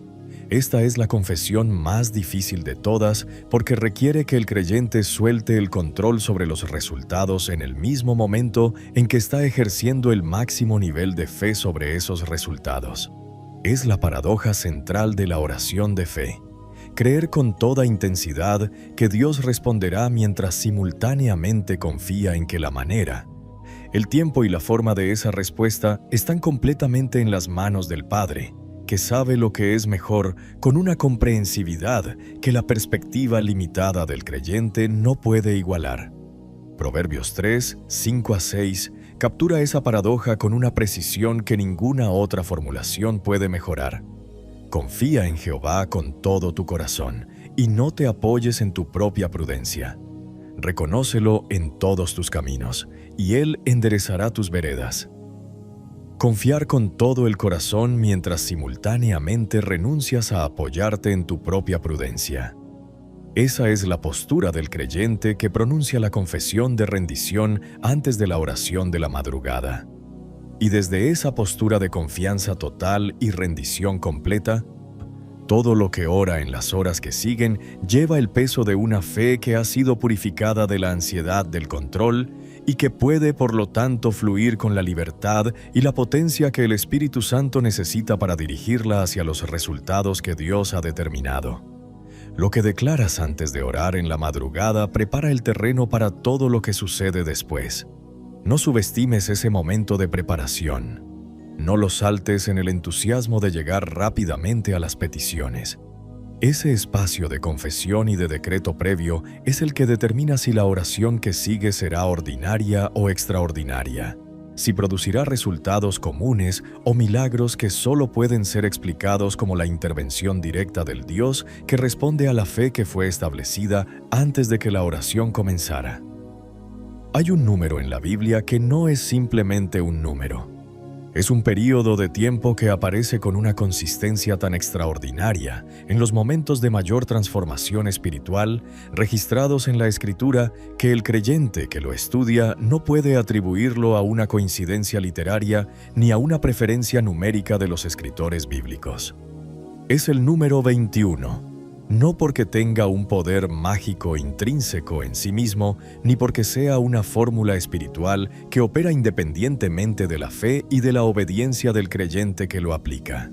Esta es la confesión más difícil de todas porque requiere que el creyente suelte el control sobre los resultados en el mismo momento en que está ejerciendo el máximo nivel de fe sobre esos resultados. Es la paradoja central de la oración de fe. Creer con toda intensidad que Dios responderá mientras simultáneamente confía en que la manera, el tiempo y la forma de esa respuesta están completamente en las manos del Padre, que sabe lo que es mejor con una comprensividad que la perspectiva limitada del creyente no puede igualar. Proverbios 3, 5 a 6 captura esa paradoja con una precisión que ninguna otra formulación puede mejorar. Confía en Jehová con todo tu corazón y no te apoyes en tu propia prudencia. Reconócelo en todos tus caminos, y Él enderezará tus veredas. Confiar con todo el corazón mientras simultáneamente renuncias a apoyarte en tu propia prudencia. Esa es la postura del creyente que pronuncia la confesión de rendición antes de la oración de la madrugada. Y desde esa postura de confianza total y rendición completa, todo lo que ora en las horas que siguen lleva el peso de una fe que ha sido purificada de la ansiedad del control y que puede, por lo tanto, fluir con la libertad y la potencia que el Espíritu Santo necesita para dirigirla hacia los resultados que Dios ha determinado. Lo que declaras antes de orar en la madrugada prepara el terreno para todo lo que sucede después. No subestimes ese momento de preparación. No lo saltes en el entusiasmo de llegar rápidamente a las peticiones. Ese espacio de confesión y de decreto previo es el que determina si la oración que sigue será ordinaria o extraordinaria, si producirá resultados comunes o milagros que solo pueden ser explicados como la intervención directa del Dios que responde a la fe que fue establecida antes de que la oración comenzara. Hay un número en la Biblia que no es simplemente un número. Es un período de tiempo que aparece con una consistencia tan extraordinaria en los momentos de mayor transformación espiritual registrados en la Escritura que el creyente que lo estudia no puede atribuirlo a una coincidencia literaria ni a una preferencia numérica de los escritores bíblicos. Es el número 21. No porque tenga un poder mágico intrínseco en sí mismo, ni porque sea una fórmula espiritual que opera independientemente de la fe y de la obediencia del creyente que lo aplica,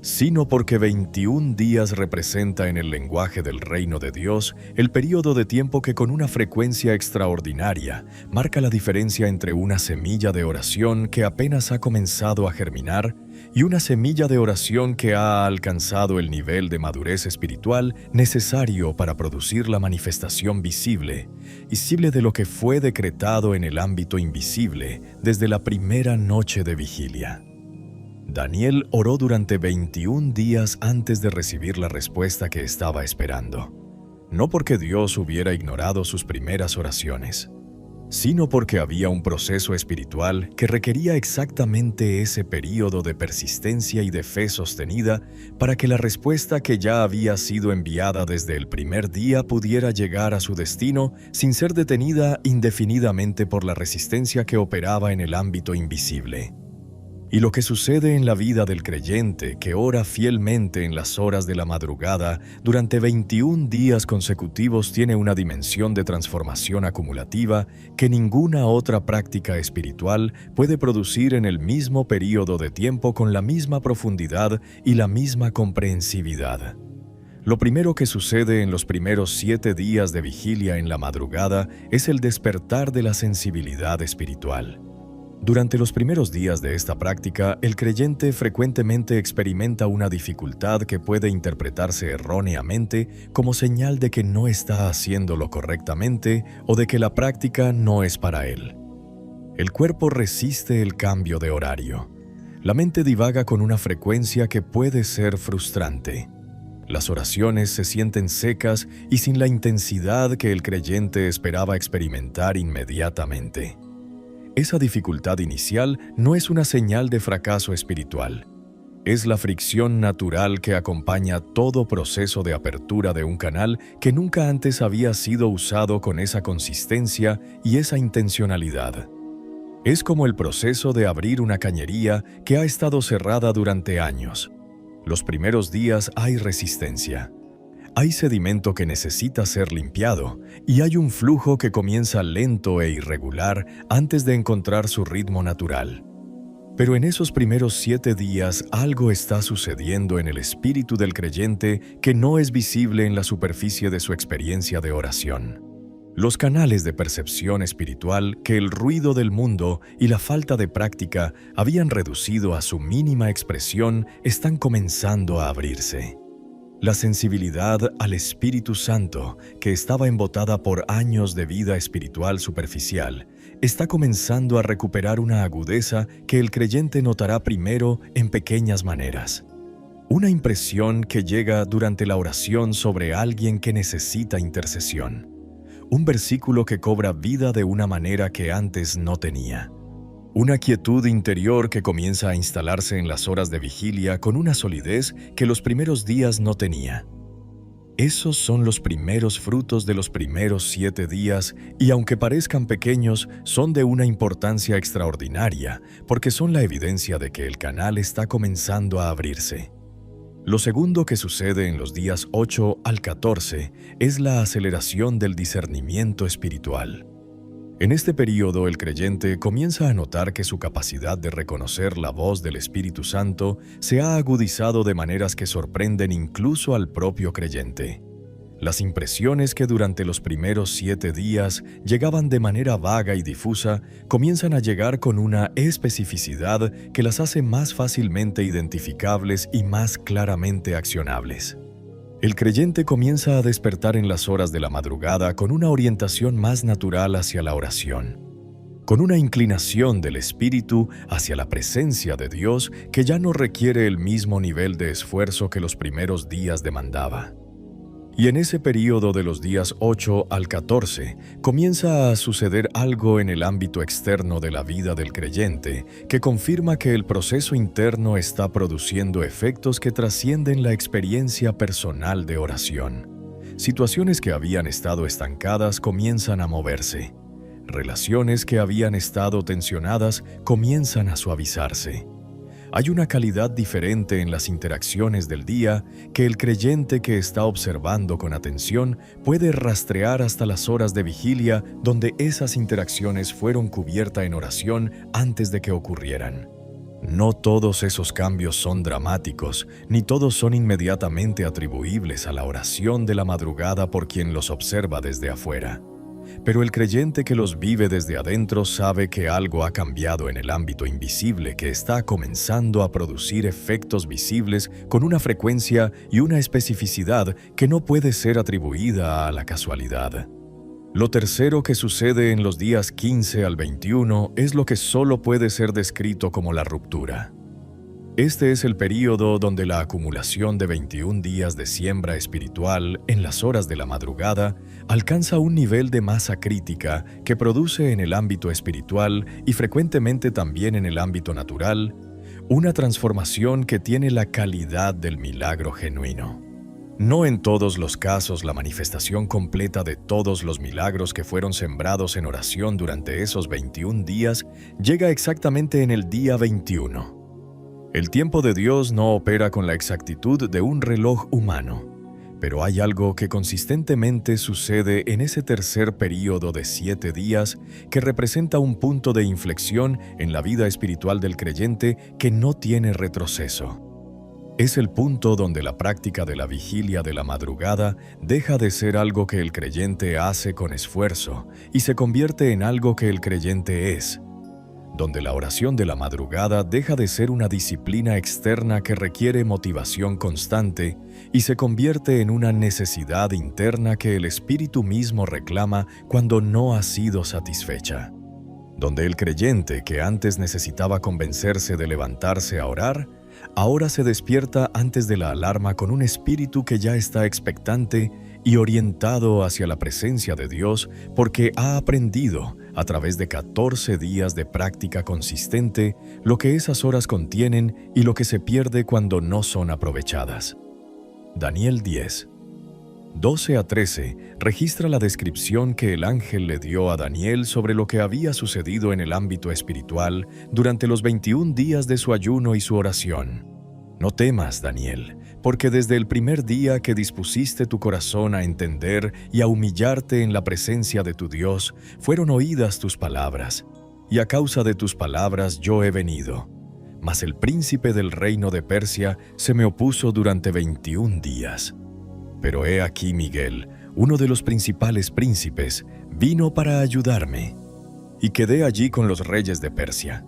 sino porque 21 días representa en el lenguaje del reino de Dios el período de tiempo que con una frecuencia extraordinaria marca la diferencia entre una semilla de oración que apenas ha comenzado a germinar y una semilla de oración que ha alcanzado el nivel de madurez espiritual necesario para producir la manifestación visible de lo que fue decretado en el ámbito invisible desde la primera noche de vigilia. Daniel oró durante 21 días antes de recibir la respuesta que estaba esperando, no porque Dios hubiera ignorado sus primeras oraciones, sino porque había un proceso espiritual que requería exactamente ese período de persistencia y de fe sostenida para que la respuesta que ya había sido enviada desde el primer día pudiera llegar a su destino sin ser detenida indefinidamente por la resistencia que operaba en el ámbito invisible. Y lo que sucede en la vida del creyente que ora fielmente en las horas de la madrugada durante 21 días consecutivos tiene una dimensión de transformación acumulativa que ninguna otra práctica espiritual puede producir en el mismo período de tiempo con la misma profundidad y la misma comprensividad. Lo primero que sucede en los primeros 7 días de vigilia en la madrugada es el despertar de la sensibilidad espiritual. Durante los primeros días de esta práctica, el creyente frecuentemente experimenta una dificultad que puede interpretarse erróneamente como señal de que no está haciéndolo correctamente o de que la práctica no es para él. El cuerpo resiste el cambio de horario. La mente divaga con una frecuencia que puede ser frustrante. Las oraciones se sienten secas y sin la intensidad que el creyente esperaba experimentar inmediatamente. Esa dificultad inicial no es una señal de fracaso espiritual. Es la fricción natural que acompaña todo proceso de apertura de un canal que nunca antes había sido usado con esa consistencia y esa intencionalidad. Es como el proceso de abrir una cañería que ha estado cerrada durante años. Los primeros días hay resistencia. Hay sedimento que necesita ser limpiado y hay un flujo que comienza lento e irregular antes de encontrar su ritmo natural. Pero en esos primeros 7 días algo está sucediendo en el espíritu del creyente que no es visible en la superficie de su experiencia de oración. Los canales de percepción espiritual que el ruido del mundo y la falta de práctica habían reducido a su mínima expresión están comenzando a abrirse. La sensibilidad al Espíritu Santo, que estaba embotada por años de vida espiritual superficial, está comenzando a recuperar una agudeza que el creyente notará primero en pequeñas maneras. Una impresión que llega durante la oración sobre alguien que necesita intercesión. Un versículo que cobra vida de una manera que antes no tenía. Una quietud interior que comienza a instalarse en las horas de vigilia con una solidez que los primeros días no tenía. Esos son los primeros frutos de los primeros 7 días y aunque parezcan pequeños, son de una importancia extraordinaria porque son la evidencia de que el canal está comenzando a abrirse. Lo segundo que sucede en los días 8 al 14 es la aceleración del discernimiento espiritual. En este período, el creyente comienza a notar que su capacidad de reconocer la voz del Espíritu Santo se ha agudizado de maneras que sorprenden incluso al propio creyente. Las impresiones que durante los primeros 7 días llegaban de manera vaga y difusa comienzan a llegar con una especificidad que las hace más fácilmente identificables y más claramente accionables. El creyente comienza a despertar en las horas de la madrugada con una orientación más natural hacia la oración, con una inclinación del espíritu hacia la presencia de Dios que ya no requiere el mismo nivel de esfuerzo que los primeros días demandaba. Y en ese período de los días 8 al 14 comienza a suceder algo en el ámbito externo de la vida del creyente que confirma que el proceso interno está produciendo efectos que trascienden la experiencia personal de oración. Situaciones que habían estado estancadas comienzan a moverse. Relaciones que habían estado tensionadas comienzan a suavizarse. Hay una calidad diferente en las interacciones del día que el creyente que está observando con atención puede rastrear hasta las horas de vigilia donde esas interacciones fueron cubiertas en oración antes de que ocurrieran. No todos esos cambios son dramáticos, ni todos son inmediatamente atribuibles a la oración de la madrugada por quien los observa desde afuera. Pero el creyente que los vive desde adentro sabe que algo ha cambiado en el ámbito invisible que está comenzando a producir efectos visibles con una frecuencia y una especificidad que no puede ser atribuida a la casualidad. Lo tercero que sucede en los días 15 al 21 es lo que solo puede ser descrito como la ruptura. Este es el período donde la acumulación de 21 días de siembra espiritual en las horas de la madrugada alcanza un nivel de masa crítica que produce en el ámbito espiritual y frecuentemente también en el ámbito natural una transformación que tiene la calidad del milagro genuino. No en todos los casos la manifestación completa de todos los milagros que fueron sembrados en oración durante esos 21 días llega exactamente en el día 21. El tiempo de Dios no opera con la exactitud de un reloj humano, pero hay algo que consistentemente sucede en ese tercer período de 7 días que representa un punto de inflexión en la vida espiritual del creyente que no tiene retroceso. Es el punto donde la práctica de la vigilia de la madrugada deja de ser algo que el creyente hace con esfuerzo y se convierte en algo que el creyente es, donde la oración de la madrugada deja de ser una disciplina externa que requiere motivación constante y se convierte en una necesidad interna que el espíritu mismo reclama cuando no ha sido satisfecha. Donde el creyente que antes necesitaba convencerse de levantarse a orar, ahora se despierta antes de la alarma con un espíritu que ya está expectante y orientado hacia la presencia de Dios porque ha aprendido, a través de 14 días de práctica consistente, lo que esas horas contienen y lo que se pierde cuando no son aprovechadas. Daniel 10, 12 a 13 registra la descripción que el ángel le dio a Daniel sobre lo que había sucedido en el ámbito espiritual durante los 21 días de su ayuno y su oración. No temas, Daniel, porque desde el primer día que dispusiste tu corazón a entender y a humillarte en la presencia de tu Dios, fueron oídas tus palabras, y a causa de tus palabras yo he venido. Mas el príncipe del reino de Persia se me opuso durante 21 días. Pero he aquí Miguel, uno de los principales príncipes, vino para ayudarme, y quedé allí con los reyes de Persia.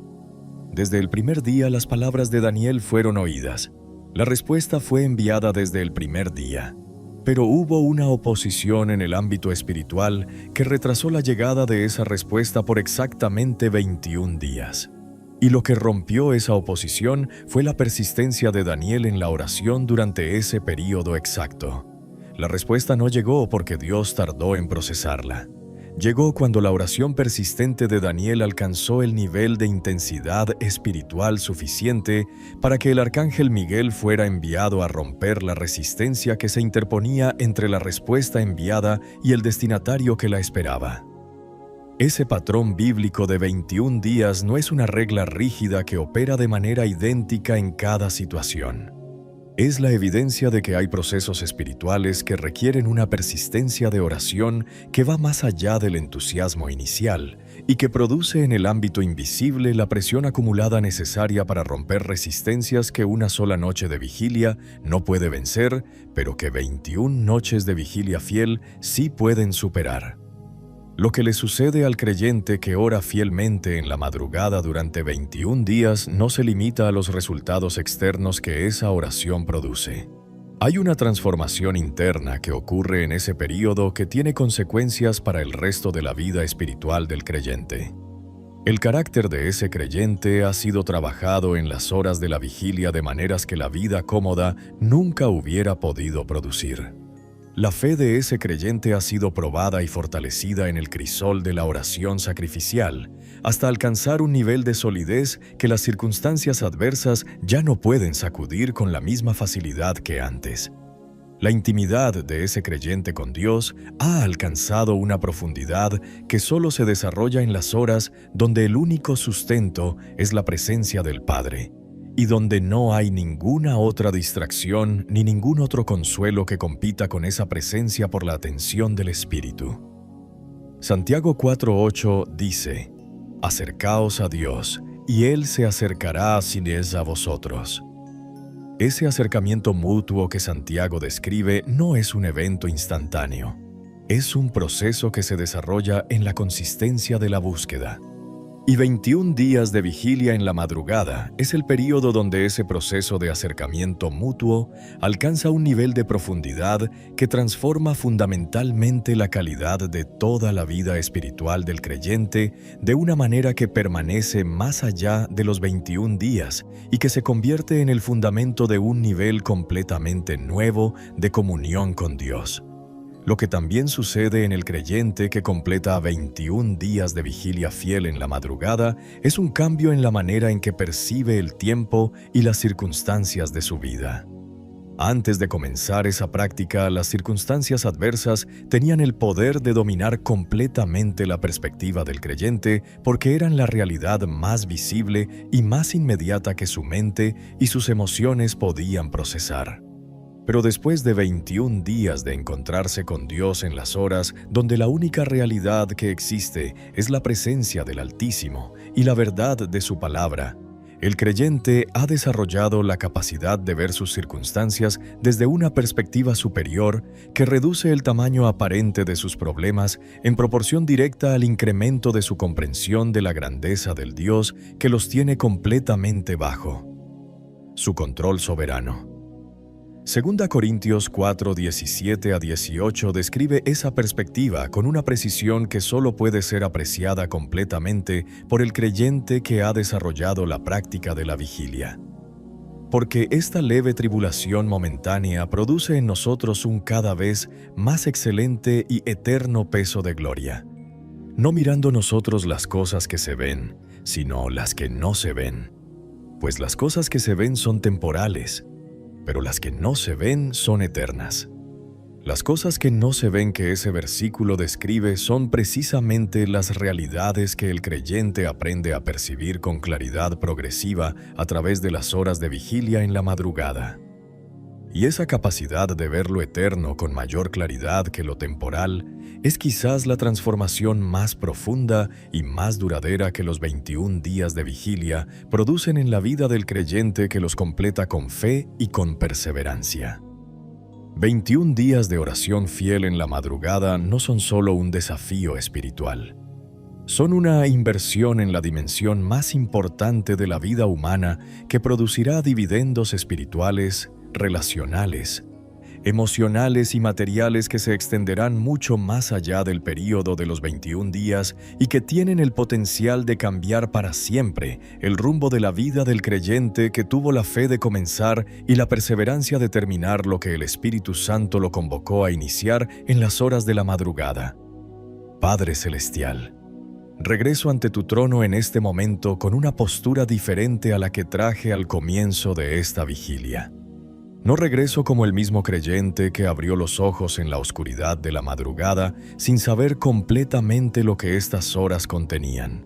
Desde el primer día las palabras de Daniel fueron oídas, La respuesta fue enviada desde el primer día, pero hubo una oposición en el ámbito espiritual que retrasó la llegada de esa respuesta por exactamente 21 días. Y lo que rompió esa oposición fue la persistencia de Daniel en la oración durante ese período exacto. La respuesta no llegó porque Dios tardó en procesarla. Llegó cuando la oración persistente de Daniel alcanzó el nivel de intensidad espiritual suficiente para que el arcángel Miguel fuera enviado a romper la resistencia que se interponía entre la respuesta enviada y el destinatario que la esperaba. Ese patrón bíblico de 21 días no es una regla rígida que opera de manera idéntica en cada situación. Es la evidencia de que hay procesos espirituales que requieren una persistencia de oración que va más allá del entusiasmo inicial y que produce en el ámbito invisible la presión acumulada necesaria para romper resistencias que una sola noche de vigilia no puede vencer, pero que 21 noches de vigilia fiel sí pueden superar. Lo que le sucede al creyente que ora fielmente en la madrugada durante 21 días no se limita a los resultados externos que esa oración produce. Hay una transformación interna que ocurre en ese período que tiene consecuencias para el resto de la vida espiritual del creyente. El carácter de ese creyente ha sido trabajado en las horas de la vigilia de maneras que la vida cómoda nunca hubiera podido producir. La fe de ese creyente ha sido probada y fortalecida en el crisol de la oración sacrificial, hasta alcanzar un nivel de solidez que las circunstancias adversas ya no pueden sacudir con la misma facilidad que antes. La intimidad de ese creyente con Dios ha alcanzado una profundidad que solo se desarrolla en las horas donde el único sustento es la presencia del Padre, y donde no hay ninguna otra distracción ni ningún otro consuelo que compita con esa presencia por la atención del Espíritu. Santiago 4:8 dice: «Acercaos a Dios, y Él se acercará si es a vosotros». Ese acercamiento mutuo que Santiago describe no es un evento instantáneo. Es un proceso que se desarrolla en la consistencia de la búsqueda. Y 21 días de vigilia en la madrugada es el período donde ese proceso de acercamiento mutuo alcanza un nivel de profundidad que transforma fundamentalmente la calidad de toda la vida espiritual del creyente de una manera que permanece más allá de los 21 días y que se convierte en el fundamento de un nivel completamente nuevo de comunión con Dios. Lo que también sucede en el creyente que completa 21 días de vigilia fiel en la madrugada es un cambio en la manera en que percibe el tiempo y las circunstancias de su vida. Antes de comenzar esa práctica, las circunstancias adversas tenían el poder de dominar completamente la perspectiva del creyente porque eran la realidad más visible y más inmediata que su mente y sus emociones podían procesar. Pero después de 21 días de encontrarse con Dios en las horas donde la única realidad que existe es la presencia del Altísimo y la verdad de su palabra, el creyente ha desarrollado la capacidad de ver sus circunstancias desde una perspectiva superior que reduce el tamaño aparente de sus problemas en proporción directa al incremento de su comprensión de la grandeza del Dios que los tiene completamente bajo su control soberano. 2 Corintios 4, 17 a 18 describe esa perspectiva con una precisión que solo puede ser apreciada completamente por el creyente que ha desarrollado la práctica de la vigilia. Porque esta leve tribulación momentánea produce en nosotros un cada vez más excelente y eterno peso de gloria, no mirando nosotros las cosas que se ven, sino las que no se ven. Pues las cosas que se ven son temporales, pero las que no se ven son eternas. Las cosas que no se ven que ese versículo describe son precisamente las realidades que el creyente aprende a percibir con claridad progresiva a través de las horas de vigilia en la madrugada. Y esa capacidad de ver lo eterno con mayor claridad que lo temporal es quizás la transformación más profunda y más duradera que los 21 días de vigilia producen en la vida del creyente que los completa con fe y con perseverancia. 21 días de oración fiel en la madrugada no son solo un desafío espiritual. Son una inversión en la dimensión más importante de la vida humana que producirá dividendos espirituales, relacionales, emocionales y materiales que se extenderán mucho más allá del período de los 21 días y que tienen el potencial de cambiar para siempre el rumbo de la vida del creyente que tuvo la fe de comenzar y la perseverancia de terminar lo que el Espíritu Santo lo convocó a iniciar en las horas de la madrugada. Padre Celestial, regreso ante tu trono en este momento con una postura diferente a la que traje al comienzo de esta vigilia. No regreso como el mismo creyente que abrió los ojos en la oscuridad de la madrugada sin saber completamente lo que estas horas contenían.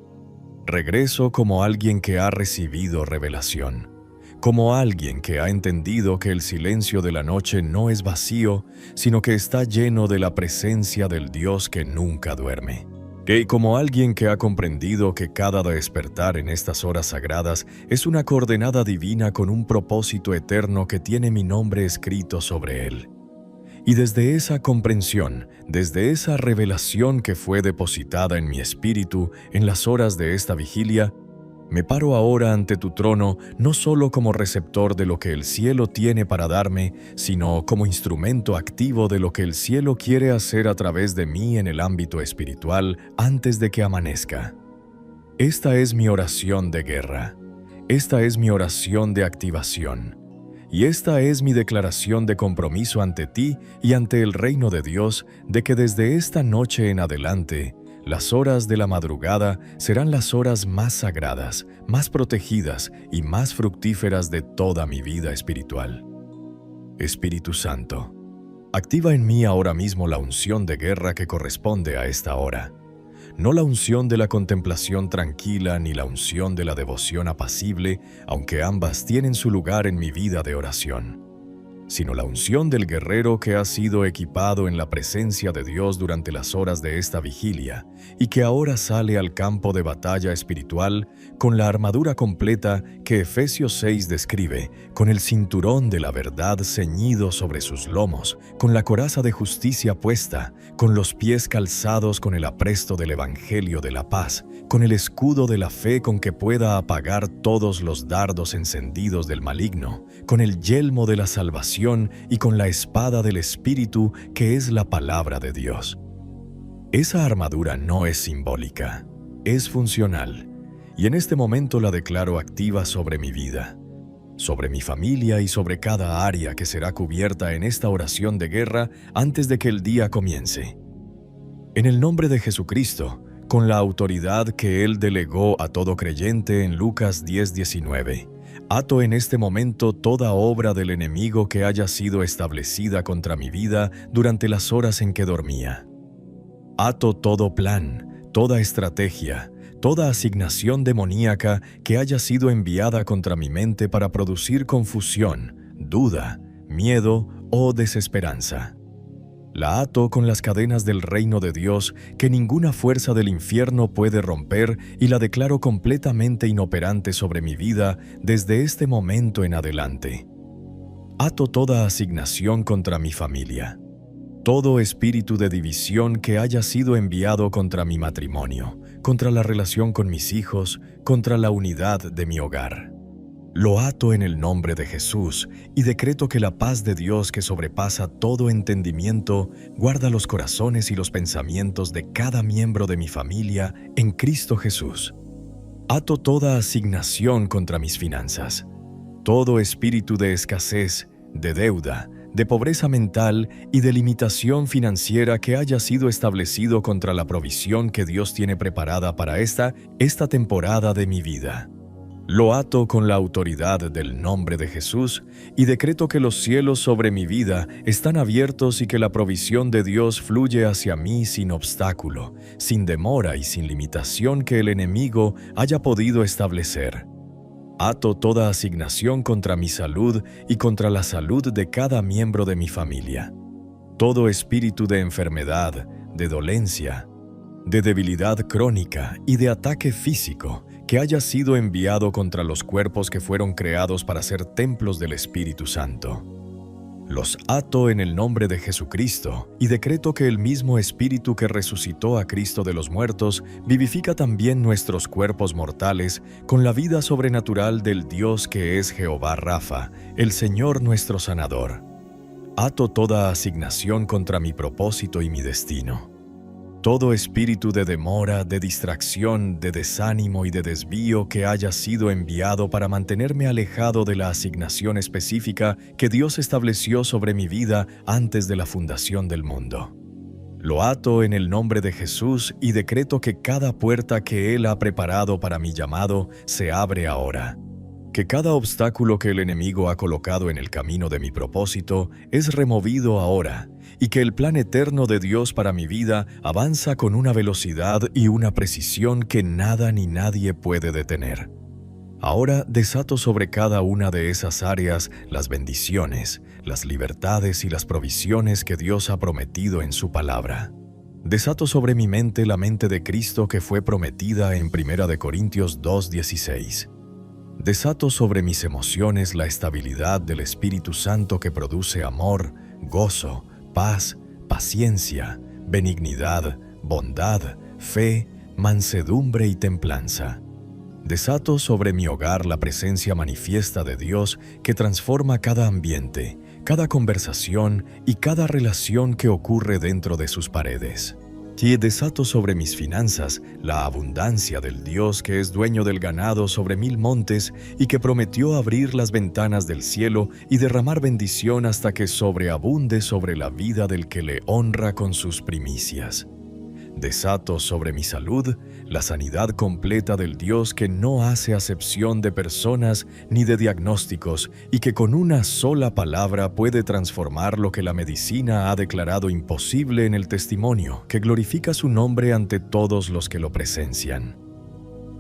Regreso como alguien que ha recibido revelación, como alguien que ha entendido que el silencio de la noche no es vacío, sino que está lleno de la presencia del Dios que nunca duerme. Y como alguien que ha comprendido que cada despertar en estas horas sagradas es una coordenada divina con un propósito eterno que tiene mi nombre escrito sobre él. Y desde esa comprensión, desde esa revelación que fue depositada en mi espíritu en las horas de esta vigilia, me paro ahora ante tu trono no solo como receptor de lo que el cielo tiene para darme, sino como instrumento activo de lo que el cielo quiere hacer a través de mí en el ámbito espiritual antes de que amanezca. Esta es mi oración de guerra. Esta es mi oración de activación. Y esta es mi declaración de compromiso ante ti y ante el reino de Dios de que desde esta noche en adelante, las horas de la madrugada serán las horas más sagradas, más protegidas y más fructíferas de toda mi vida espiritual. Espíritu Santo, activa en mí ahora mismo la unción de guerra que corresponde a esta hora. No la unción de la contemplación tranquila ni la unción de la devoción apacible, aunque ambas tienen su lugar en mi vida de oración, sino la unción del guerrero que ha sido equipado en la presencia de Dios durante las horas de esta vigilia y que ahora sale al campo de batalla espiritual con la armadura completa que Efesios 6 describe, con el cinturón de la verdad ceñido sobre sus lomos, con la coraza de justicia puesta, con los pies calzados con el apresto del Evangelio de la paz, con el escudo de la fe con que pueda apagar todos los dardos encendidos del maligno, con el yelmo de la salvación y con la espada del Espíritu que es la palabra de Dios. Esa armadura no es simbólica, es funcional, y en este momento la declaro activa sobre mi vida, sobre mi familia y sobre cada área que será cubierta en esta oración de guerra antes de que el día comience. En el nombre de Jesucristo, con la autoridad que Él delegó a todo creyente en Lucas 10:19, ato en este momento toda obra del enemigo que haya sido establecida contra mi vida durante las horas en que dormía. Ato todo plan, toda estrategia, toda asignación demoníaca que haya sido enviada contra mi mente para producir confusión, duda, miedo o desesperanza. La ato con las cadenas del reino de Dios que ninguna fuerza del infierno puede romper y la declaro completamente inoperante sobre mi vida desde este momento en adelante. Ato toda asignación contra mi familia, todo espíritu de división que haya sido enviado contra mi matrimonio, contra la relación con mis hijos, contra la unidad de mi hogar. Lo ato en el nombre de Jesús y decreto que la paz de Dios que sobrepasa todo entendimiento guarda los corazones y los pensamientos de cada miembro de mi familia en Cristo Jesús. Ato toda asignación contra mis finanzas, todo espíritu de escasez, de deuda, de pobreza mental y de limitación financiera que haya sido establecido contra la provisión que Dios tiene preparada para esta temporada de mi vida. Lo ato con la autoridad del nombre de Jesús y decreto que los cielos sobre mi vida están abiertos y que la provisión de Dios fluye hacia mí sin obstáculo, sin demora y sin limitación que el enemigo haya podido establecer. Ato toda asignación contra mi salud y contra la salud de cada miembro de mi familia. Todo espíritu de enfermedad, de dolencia, de debilidad crónica y de ataque físico que haya sido enviado contra los cuerpos que fueron creados para ser templos del Espíritu Santo. Los ato en el nombre de Jesucristo y decreto que el mismo Espíritu que resucitó a Cristo de los muertos vivifica también nuestros cuerpos mortales con la vida sobrenatural del Dios que es Jehová Rafa, el Señor nuestro sanador. Ato toda asignación contra mi propósito y mi destino. Todo espíritu de demora, de distracción, de desánimo y de desvío que haya sido enviado para mantenerme alejado de la asignación específica que Dios estableció sobre mi vida antes de la fundación del mundo. Lo ato en el nombre de Jesús y decreto que cada puerta que Él ha preparado para mi llamado se abre ahora. Que cada obstáculo que el enemigo ha colocado en el camino de mi propósito es removido ahora, y que el plan eterno de Dios para mi vida avanza con una velocidad y una precisión que nada ni nadie puede detener. Ahora desato sobre cada una de esas áreas las bendiciones, las libertades y las provisiones que Dios ha prometido en su palabra. Desato sobre mi mente la mente de Cristo que fue prometida en 1 Corintios 2:16. Desato sobre mis emociones la estabilidad del Espíritu Santo que produce amor, gozo, paz, paciencia, benignidad, bondad, fe, mansedumbre y templanza. Desato sobre mi hogar la presencia manifiesta de Dios que transforma cada ambiente, cada conversación y cada relación que ocurre dentro de sus paredes. Y desato sobre mis finanzas la abundancia del Dios que es dueño del ganado sobre 1000 montes y que prometió abrir las ventanas del cielo y derramar bendición hasta que sobreabunde sobre la vida del que le honra con sus primicias. Desato sobre mi salud la sanidad completa del Dios que no hace acepción de personas ni de diagnósticos y que con una sola palabra puede transformar lo que la medicina ha declarado imposible en el testimonio, que glorifica su nombre ante todos los que lo presencian.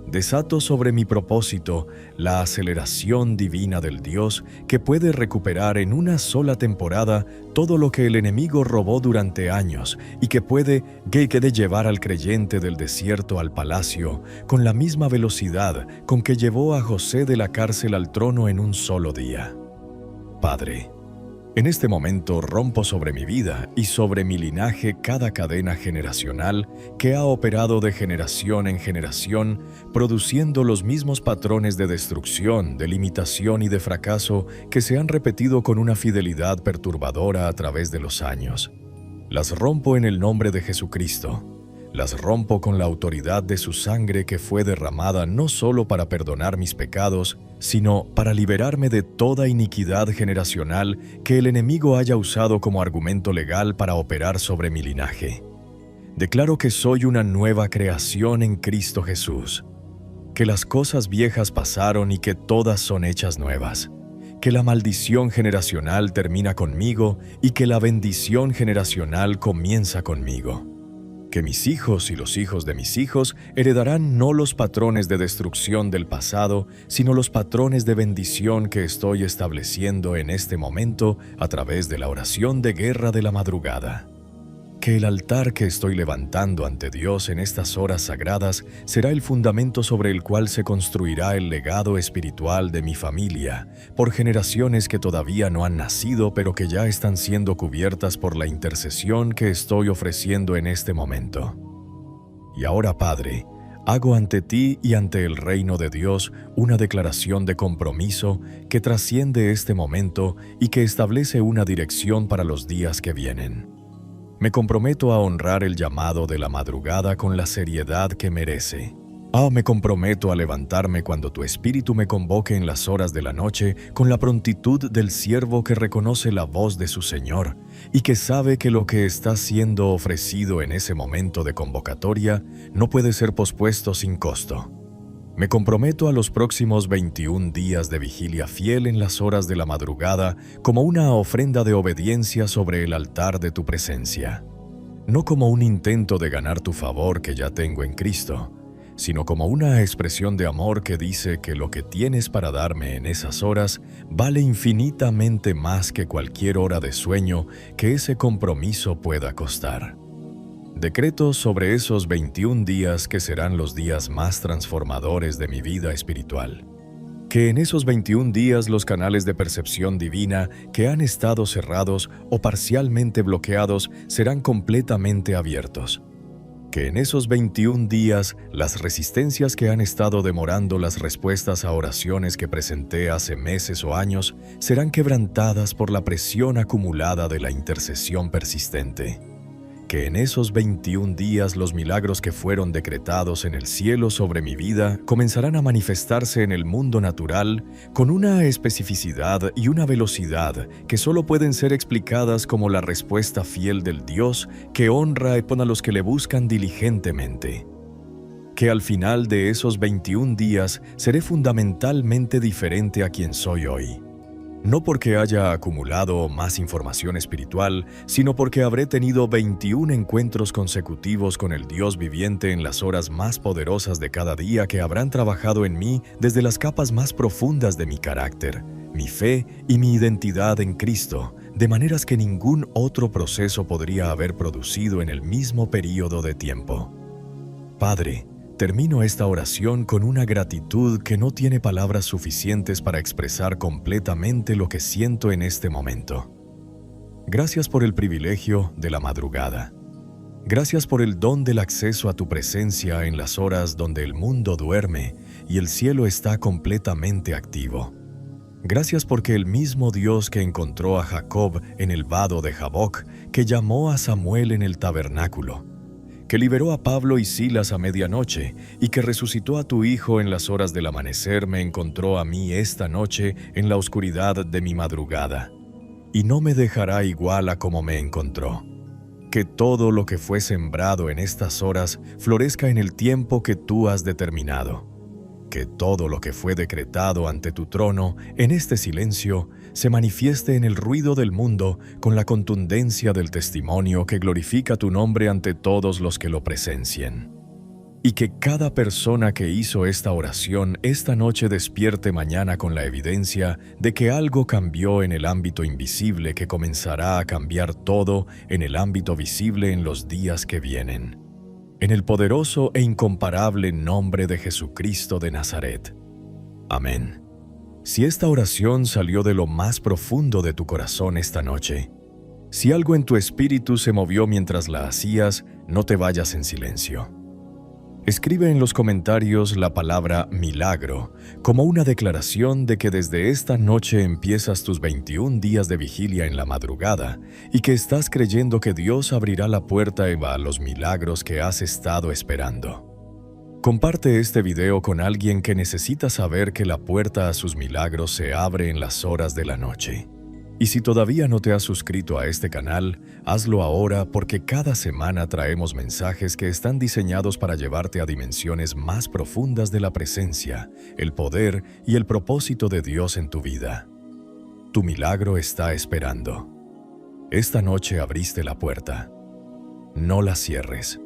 Desato sobre mi propósito la aceleración divina del Dios que puede recuperar en una sola temporada todo lo que el enemigo robó durante años y que puede llevar al creyente del desierto al palacio con la misma velocidad con que llevó a José de la cárcel al trono en un solo día. Padre, en este momento rompo sobre mi vida y sobre mi linaje cada cadena generacional que ha operado de generación en generación, produciendo los mismos patrones de destrucción, de limitación y de fracaso que se han repetido con una fidelidad perturbadora a través de los años. Las rompo en el nombre de Jesucristo. Las rompo con la autoridad de su sangre que fue derramada no solo para perdonar mis pecados, sino para liberarme de toda iniquidad generacional que el enemigo haya usado como argumento legal para operar sobre mi linaje. Declaro que soy una nueva creación en Cristo Jesús, que las cosas viejas pasaron y que todas son hechas nuevas, que la maldición generacional termina conmigo y que la bendición generacional comienza conmigo. Que mis hijos y los hijos de mis hijos heredarán no los patrones de destrucción del pasado, sino los patrones de bendición que estoy estableciendo en este momento a través de la oración de guerra de la madrugada. Que el altar que estoy levantando ante Dios en estas horas sagradas será el fundamento sobre el cual se construirá el legado espiritual de mi familia, por generaciones que todavía no han nacido pero que ya están siendo cubiertas por la intercesión que estoy ofreciendo en este momento. Y ahora, Padre, hago ante ti y ante el reino de Dios una declaración de compromiso que trasciende este momento y que establece una dirección para los días que vienen. Me comprometo a honrar el llamado de la madrugada con la seriedad que merece. Me comprometo a levantarme cuando tu espíritu me convoque en las horas de la noche con la prontitud del siervo que reconoce la voz de su Señor y que sabe que lo que está siendo ofrecido en ese momento de convocatoria no puede ser pospuesto sin costo. Me comprometo a los próximos 21 días de vigilia fiel en las horas de la madrugada como una ofrenda de obediencia sobre el altar de tu presencia. No como un intento de ganar tu favor que ya tengo en Cristo, sino como una expresión de amor que dice que lo que tienes para darme en esas horas vale infinitamente más que cualquier hora de sueño que ese compromiso pueda costar. Decreto sobre esos 21 días que serán los días más transformadores de mi vida espiritual. Que en esos 21 días los canales de percepción divina que han estado cerrados o parcialmente bloqueados serán completamente abiertos. Que en esos 21 días las resistencias que han estado demorando las respuestas a oraciones que presenté hace meses o años serán quebrantadas por la presión acumulada de la intercesión persistente. Que en esos 21 días los milagros que fueron decretados en el cielo sobre mi vida comenzarán a manifestarse en el mundo natural con una especificidad y una velocidad que solo pueden ser explicadas como la respuesta fiel del Dios que honra a los que le buscan diligentemente. Que al final de esos 21 días seré fundamentalmente diferente a quien soy hoy. No porque haya acumulado más información espiritual, sino porque habré tenido 21 encuentros consecutivos con el Dios viviente en las horas más poderosas de cada día que habrán trabajado en mí desde las capas más profundas de mi carácter, mi fe y mi identidad en Cristo, de maneras que ningún otro proceso podría haber producido en el mismo período de tiempo. Padre, termino esta oración con una gratitud que no tiene palabras suficientes para expresar completamente lo que siento en este momento. Gracias por el privilegio de la madrugada. Gracias por el don del acceso a tu presencia en las horas donde el mundo duerme y el cielo está completamente activo. Gracias porque el mismo Dios que encontró a Jacob en el vado de Jaboc, que llamó a Samuel en el tabernáculo, que liberó a Pablo y Silas a medianoche y que resucitó a tu Hijo en las horas del amanecer, me encontró a mí esta noche en la oscuridad de mi madrugada. Y no me dejará igual a como me encontró. Que todo lo que fue sembrado en estas horas florezca en el tiempo que tú has determinado. Que todo lo que fue decretado ante tu trono en este silencio se manifieste en el ruido del mundo con la contundencia del testimonio que glorifica tu nombre ante todos los que lo presencien. Y que cada persona que hizo esta oración esta noche despierte mañana con la evidencia de que algo cambió en el ámbito invisible que comenzará a cambiar todo en el ámbito visible en los días que vienen. En el poderoso e incomparable nombre de Jesucristo de Nazaret. Amén. Si esta oración salió de lo más profundo de tu corazón esta noche, si algo en tu espíritu se movió mientras la hacías, no te vayas en silencio. Escribe en los comentarios la palabra milagro como una declaración de que desde esta noche empiezas tus 21 días de vigilia en la madrugada y que estás creyendo que Dios abrirá la puerta a los milagros que has estado esperando. Comparte este video con alguien que necesita saber que la puerta a sus milagros se abre en las horas de la noche. Y si todavía no te has suscrito a este canal, hazlo ahora porque cada semana traemos mensajes que están diseñados para llevarte a dimensiones más profundas de la presencia, el poder y el propósito de Dios en tu vida. Tu milagro está esperando. Esta noche abriste la puerta. No la cierres.